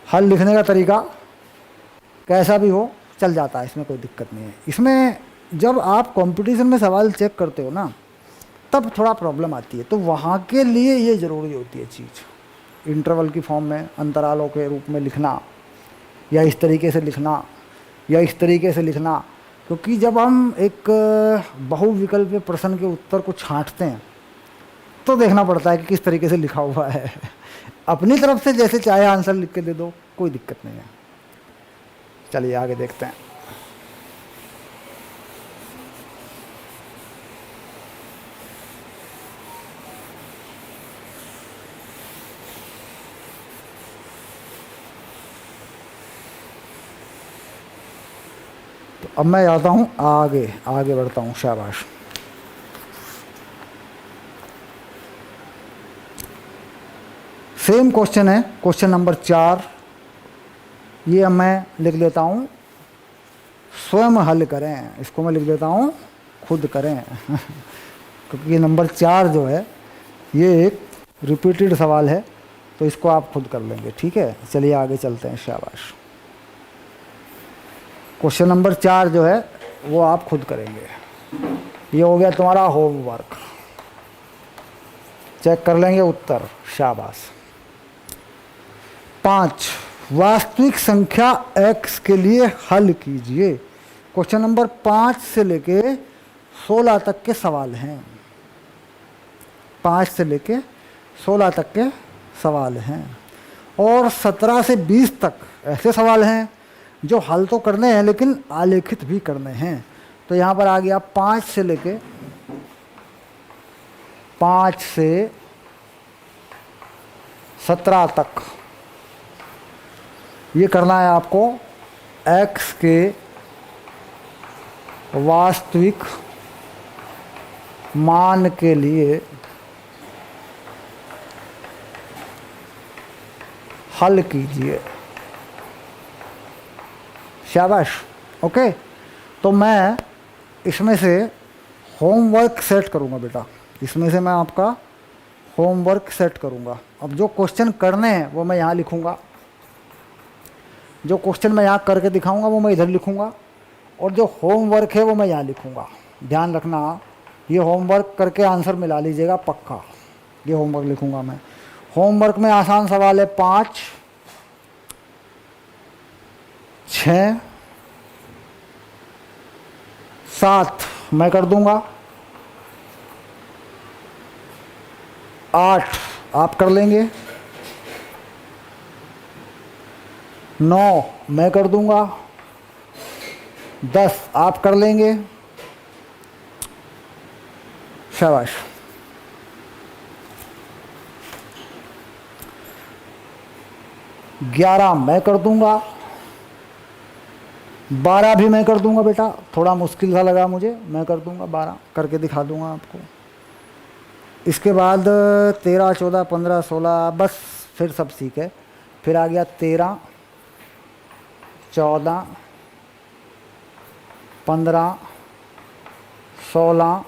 A: हल लिखने का तरीका कैसा भी हो चल जाता है, इसमें कोई दिक्कत नहीं है। इसमें जब आप कंपटीशन में सवाल चेक करते हो ना तब थोड़ा प्रॉब्लम आती है, तो वहाँ के लिए ये ज़रूरी होती है चीज़, इंटरवल की फॉर्म में अंतरालों के रूप में लिखना, या इस तरीके से लिखना, या इस तरीके से लिखना। क्योंकि जब हम एक बहुविकल्पीय प्रश्न के उत्तर को छांटते हैं तो देखना पड़ता है कि किस तरीके से लिखा हुआ है। अपनी तरफ से जैसे चाहे आंसर लिख के दे दो, कोई दिक्कत नहीं है। चलिए आगे देखते हैं। तो अब मैं जाता हूँ आगे, आगे बढ़ता हूँ, शाबाश। सेम क्वेश्चन है, क्वेश्चन नंबर 4। ये अब मैं लिख लेता हूँ स्वयं हल करें, इसको मैं लिख देता हूँ खुद करें। क्योंकि ये नंबर 4 जो है ये एक रिपीटेड सवाल है, तो इसको आप खुद कर लेंगे, ठीक है। चलिए आगे चलते हैं, शाबाश। क्वेश्चन नंबर 4 जो है वो आप खुद करेंगे। ये हो गया तुम्हारा होमवर्क, चेक कर लेंगे उत्तर, शाबाश। 5 वास्तविक संख्या x के लिए हल कीजिए। क्वेश्चन नंबर 5 से लेके 16 तक के सवाल हैं, 5 से लेके 16 तक के सवाल हैं, और 17 से 20 तक ऐसे सवाल हैं जो हल तो करने हैं लेकिन आलेखित भी करने हैं। तो यहाँ पर आ गया 5 से लेके 5 से 17 तक, ये करना है आपको x के वास्तविक मान के लिए हल कीजिए, शाबाश। ओके, तो मैं इसमें से होमवर्क सेट करूँगा बेटा, इसमें से मैं आपका होमवर्क सेट करूँगा। अब जो क्वेश्चन करने हैं वो मैं यहाँ लिखूँगा, जो क्वेश्चन मैं यहाँ करके दिखाऊंगा वो मैं इधर लिखूंगा, और जो होमवर्क है वो मैं यहाँ लिखूंगा। ध्यान रखना, ये होमवर्क करके आंसर मिला लीजिएगा पक्का। ये होमवर्क लिखूंगा मैं। होमवर्क में आसान सवाल है 5, 6, 7 मैं कर दूंगा, 8 आप कर लेंगे, 9 मैं कर दूंगा, 10 आप कर लेंगे, शाबाश। 11 मैं कर दूंगा, 12 भी मैं कर दूंगा बेटा, थोड़ा मुश्किल सा लगा मुझे, मैं कर दूंगा 12, करके दिखा दूंगा आपको। इसके बाद 13, 14, 15, 16 बस फिर सब ठीक है। फिर आ गया 13, 14, 15, 16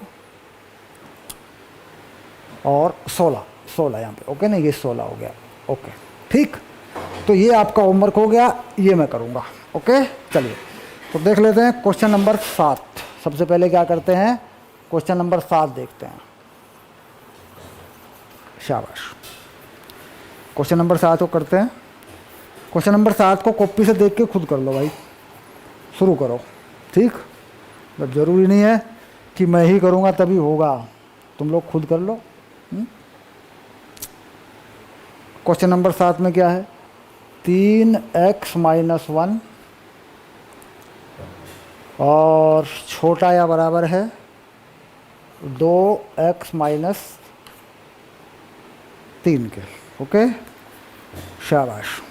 A: और 16 यहाँ पे, ओके ना, ये 16 हो गया, ओके ठीक। तो ये आपका होमवर्क हो गया, ये मैं करूँगा, ओके। चलिए तो देख लेते हैं क्वेश्चन नंबर 7। सबसे पहले क्या करते हैं, क्वेश्चन नंबर 7 देखते हैं, शाबाश। क्वेश्चन नंबर 7 को करते हैं। क्वेश्चन नंबर 7 को कॉपी से देख के खुद कर लो भाई, शुरू करो, ठीक। मतलब ज़रूरी नहीं है कि मैं ही करूँगा तभी होगा, तुम लोग खुद कर लो। क्वेश्चन नंबर 7 में क्या है, 3x - 1 और छोटा या बराबर है 2x - 3 के, ओके शाबाश।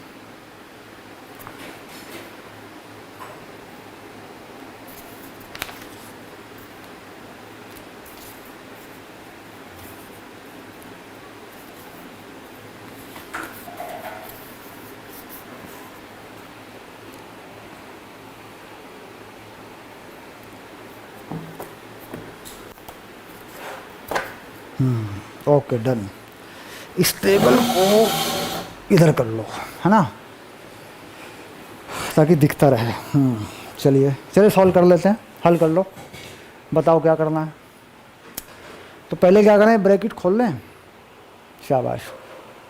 A: Okay done. इस टेबल को इधर कर लो, है ना, ताकि दिखता रहे। चलिए सॉल्व कर लेते हैं, हल कर लो, बताओ क्या करना है। तो पहले क्या करें, ब्रैकेट खोल लें, शाबाश।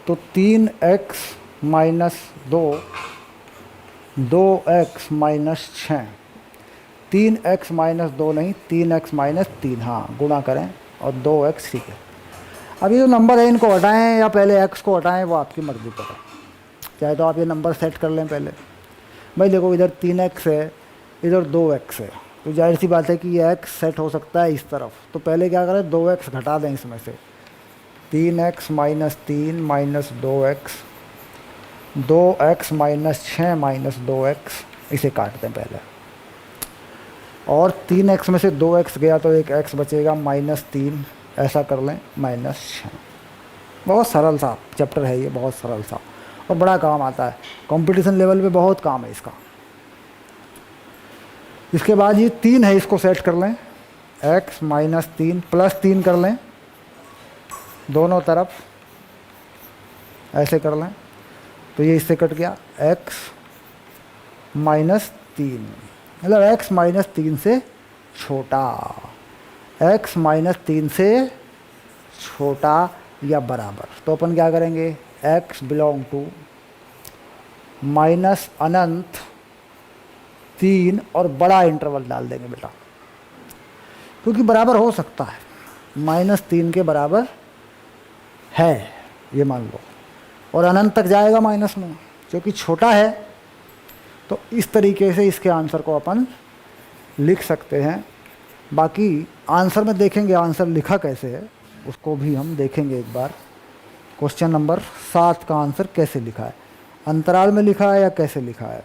A: तो 3x minus 2x minus 6, 3x minus 2 नहीं, 3x माइनस 3, हाँ गुणा करें और 2x, ठीक है। अब ये जो नंबर है इनको हटाएं या पहले x को हटाएं, वो आपकी मर्ज़ी पर है। चाहे तो आप ये नंबर सेट कर लें पहले। भाई देखो, इधर 3x है, इधर 2x है, तो जाहिर सी बात है कि ये x सेट हो सकता है इस तरफ। तो पहले क्या करें, 2x घटा दें इसमें से। 3x minus 3 minus 2x, 2x minus 6 minus 2x, इसे काट दें पहले। और 3x में से 2x गया तो एक x बचेगा, -3, ऐसा कर लें, -6। बहुत सरल सा चैप्टर है ये, बहुत सरल सा, और बड़ा काम आता है, कंपटीशन लेवल पे बहुत काम है इसका। इसके बाद ये 3 है, इसको सेट कर लें, x -3 +3 कर लें दोनों तरफ, ऐसे कर लें, तो ये इससे कट गया, x -3, मतलब x -3 से छोटा, x -3 से छोटा या बराबर। तो अपन क्या करेंगे, x बिलोंग टू माइनस अनंत 3 और बड़ा इंटरवल डाल देंगे बेटा, क्योंकि बराबर हो सकता है, -3 के बराबर है ये मान लो, और अनंत तक जाएगा माइनस में, क्योंकि छोटा है। तो इस तरीके से इसके आंसर को अपन लिख सकते हैं। बाकी आंसर में देखेंगे, आंसर लिखा कैसे है उसको भी हम देखेंगे एक बार। क्वेश्चन नंबर 7 का आंसर कैसे लिखा है, अंतराल में लिखा है या कैसे लिखा है?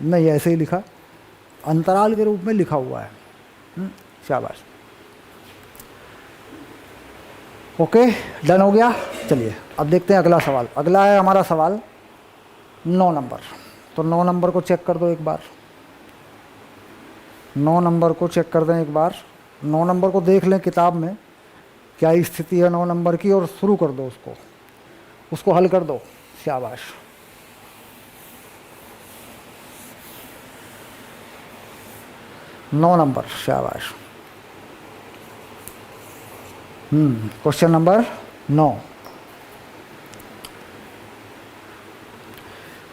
A: नहीं, ऐसे ही लिखा, अंतराल के रूप में लिखा हुआ है। शाबाश, ओके डन हो गया। चलिए अब देखते हैं अगला सवाल। अगला है हमारा सवाल 9 नंबर। तो 9 नंबर को चेक कर दो एक बार, 9 नंबर को चेक कर दें एक बार। 9 नंबर को देख लें किताब में क्या स्थिति है 9 नंबर की, और शुरू कर दो उसको हल कर दो। शाबाश, नौ नंबर, शाबाश। क्वेश्चन नंबर 9,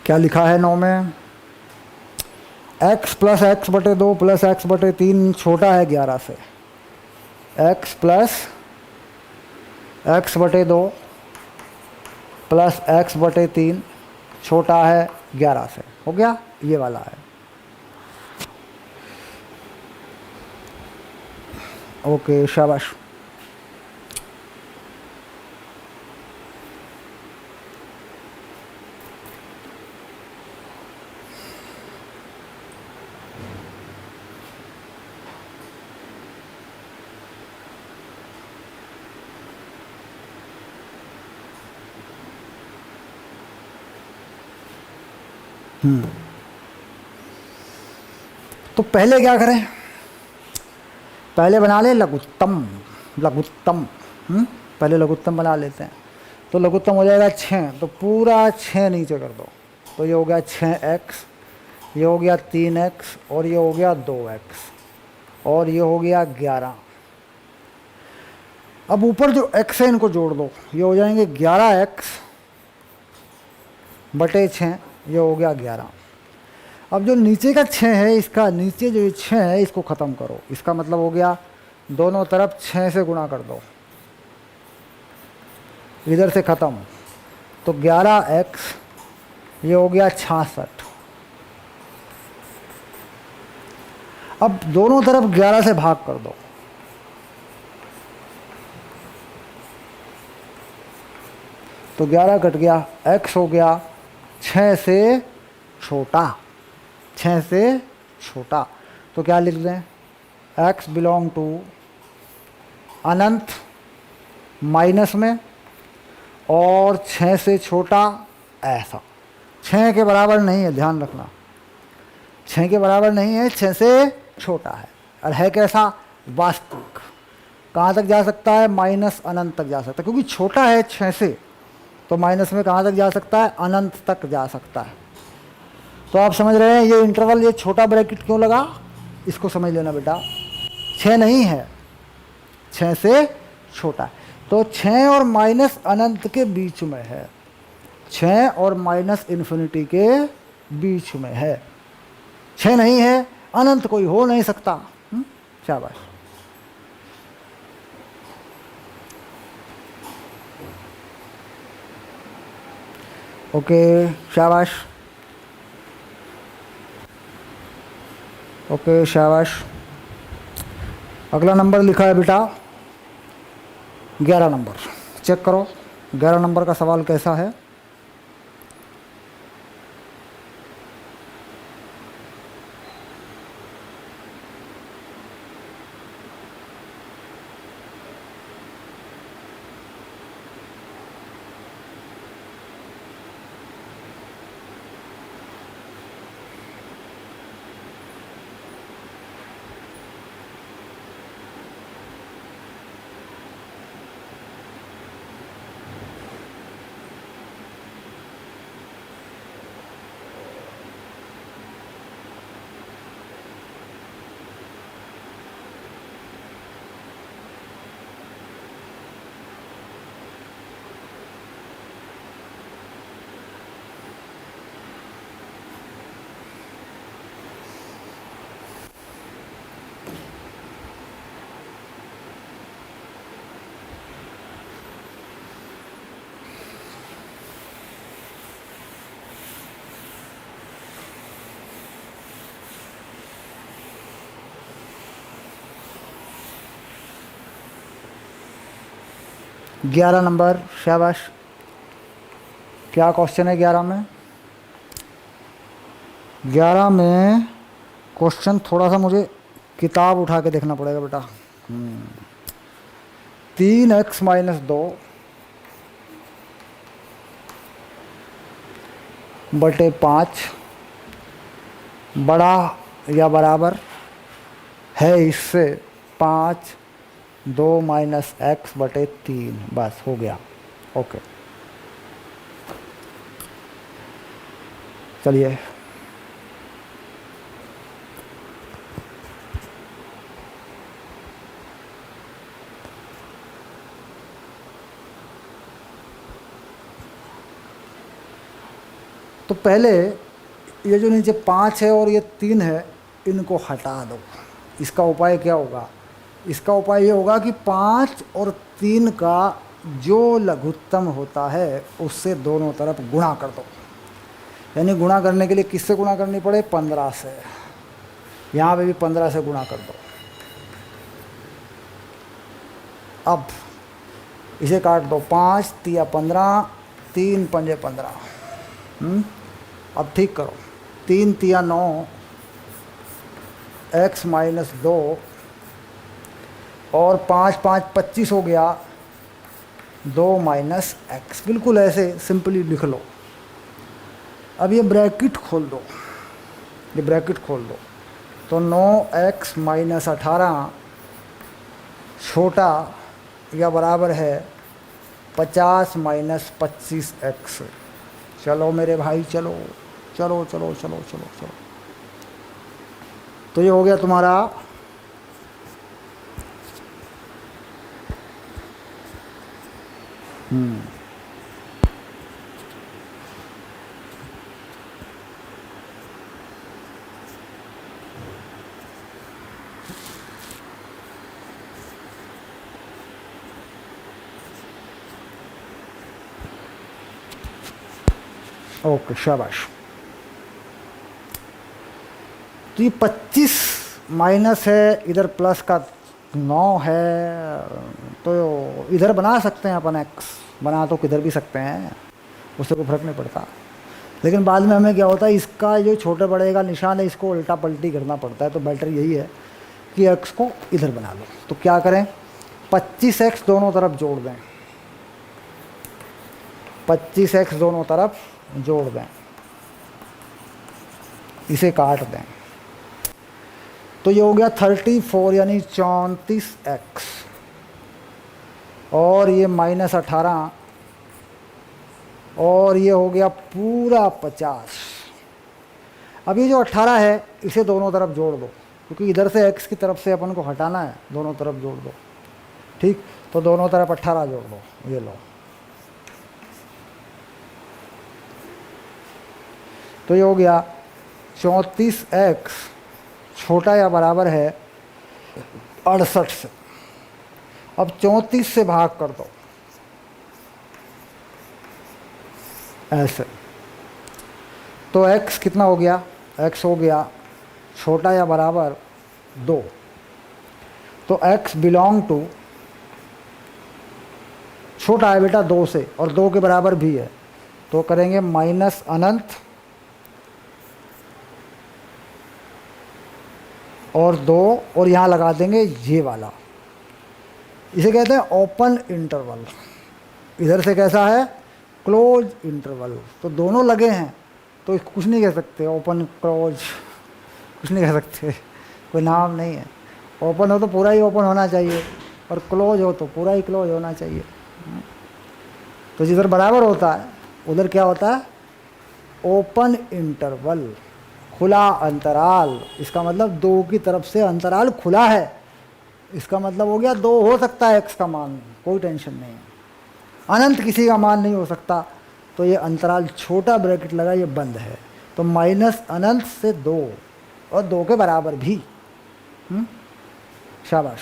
A: क्या लिखा है 9 में? x प्लस एक्स बटे 2 प्लस एक्स बटे 3 छोटा है 11 से। x प्लस एक्स बटे 2 प्लस एक्स बटे 3 छोटा है 11 से। हो गया, ये वाला है। ओके शाबाश। तो पहले क्या करें, पहले बना ले लघुत्तम। पहले लघुत्तम बना लेते हैं। तो लघुत्तम हो जाएगा 6, तो पूरा 6 नीचे कर दो। तो ये हो गया 6x, ये हो गया 3x, और ये हो गया 2x, और ये हो गया 11। अब ऊपर जो x है इनको जोड़ दो, ये हो जाएंगे 11x बटे 6, ये हो गया 11। अब जो नीचे का 6 है, इसका नीचे जो 6 है इसको ख़त्म करो। इसका मतलब हो गया दोनों तरफ 6 से गुणा कर दो, इधर से ख़त्म। तो 11x, ये हो गया 66। अब दोनों तरफ 11 से भाग कर दो, तो 11 कट गया, x हो गया 6 से छोटा, 6 से छोटा। तो क्या लिख दें, x बिलोंग टू अनंत माइनस में और 6 से छोटा, ऐसा। 6 के बराबर नहीं है, ध्यान रखना, 6 के बराबर नहीं है, 6 से छोटा है। और है कैसा, वास्तविक। कहाँ तक जा सकता है, माइनस अनंत तक जा सकता है, क्योंकि छोटा है 6 से, तो माइनस में कहाँ तक जा सकता है, अनंत तक जा सकता है। तो आप समझ रहे हैं ये इंटरवल, ये छोटा ब्रैकेट क्यों लगा, इसको समझ लेना बेटा। 6 नहीं है, 6 से छोटा है, तो 6 और माइनस अनंत के बीच में है, 6 और माइनस इन्फिनिटी के बीच में है। 6 नहीं है, अनंत कोई हो नहीं सकता। शाबाश। ओके, शाबाश। ओके, शाबाश। अगला नंबर लिखा है बेटा 11 नंबर। चेक करो 11 नंबर का सवाल कैसा है। ग्यारह नंबर, शाबाश। क्या क्वेश्चन है 11 में? 11 में क्वेश्चन थोड़ा सा मुझे किताब उठा के देखना पड़ेगा बेटा। 3x माइनस 2 बटे 5 बड़ा या बराबर है इससे 5 2 माइनस एक्स बटे 3। बस हो गया। ओके, चलिए तो पहले ये जो नीचे 5 है और ये 3 है, इनको हटा दो। इसका उपाय क्या होगा? इसका उपाय ये होगा कि 5 और 3 का जो लघुत्तम होता है उससे दोनों तरफ गुणा कर दो। यानी गुणा करने के लिए किससे गुणा करनी पड़े? 15 से। यहाँ पे भी 15 से गुणा कर दो। अब इसे काट दो, 5 तिया 15, 3 पंजे 15। अब ठीक करो, 3 तिया 9, x माइनस 2 और 5 5 25 हो गया, 2 माइनस एक्स। बिल्कुल ऐसे सिंपली लिख लो। अब ये ब्रैकेट खोल दो, ये ब्रैकेट खोल दो, तो 9x माइनस 18 छोटा या बराबर है 50 माइनस 25x। चलो मेरे भाई, चलो चलो चलो चलो चलो चलो। तो ये हो गया तुम्हारा ओके, शाबाश। तो ये 25 माइनस है, इधर प्लस का 9 है, तो इधर बना सकते हैं अपन एक्स, बना तो किधर भी सकते हैं, उससे कोई फर्क नहीं पड़ता। लेकिन बाद में हमें क्या होता है, इसका जो छोटे बड़े का निशान है इसको उल्टा पलटी करना पड़ता है। तो बेटर यही है कि एक्स को इधर बना लो। तो क्या करें, 25x दोनों तरफ जोड़ दें, 25x दोनों तरफ जोड़ दें, इसे काट दें। तो ये हो गया 34 यानी 34x। और ये -18 और ये हो गया पूरा 50। अब ये जो 18 है इसे दोनों तरफ जोड़ दो, क्योंकि इधर से x की तरफ से अपन को हटाना है, दोनों तरफ जोड़ दो। ठीक, तो दोनों तरफ 18 जोड़ दो, ये लो। तो ये हो गया 34x छोटा या बराबर है 68 से। अब 34 से भाग कर दो ऐसे, तो x कितना हो गया, x हो गया छोटा या बराबर 2। तो x बिलोंग टू, छोटा है बेटा 2 से और 2 के बराबर भी है, तो करेंगे माइनस अनंत और 2 और यहाँ लगा देंगे ये वाला, इसे कहते हैं ओपन इंटरवल। इधर से कैसा है, क्लोज इंटरवल। तो दोनों लगे हैं तो कुछ नहीं कह सकते, ओपन क्लोज कुछ नहीं कह सकते, कोई नाम नहीं है। ओपन हो तो पूरा ही ओपन होना चाहिए और क्लोज हो तो पूरा ही क्लोज होना चाहिए। तो जिधर बराबर होता है उधर क्या होता है, ओपन इंटरवल, खुला अंतराल। इसका मतलब 2 की तरफ से अंतराल खुला है, इसका मतलब हो गया 2 हो सकता है x का मान, कोई टेंशन नहीं है। अनंत किसी का मान नहीं हो सकता, तो ये अंतराल छोटा ब्रैकेट लगा, ये बंद है। तो माइनस अनंत से 2 और 2 के बराबर भी। शाबाश।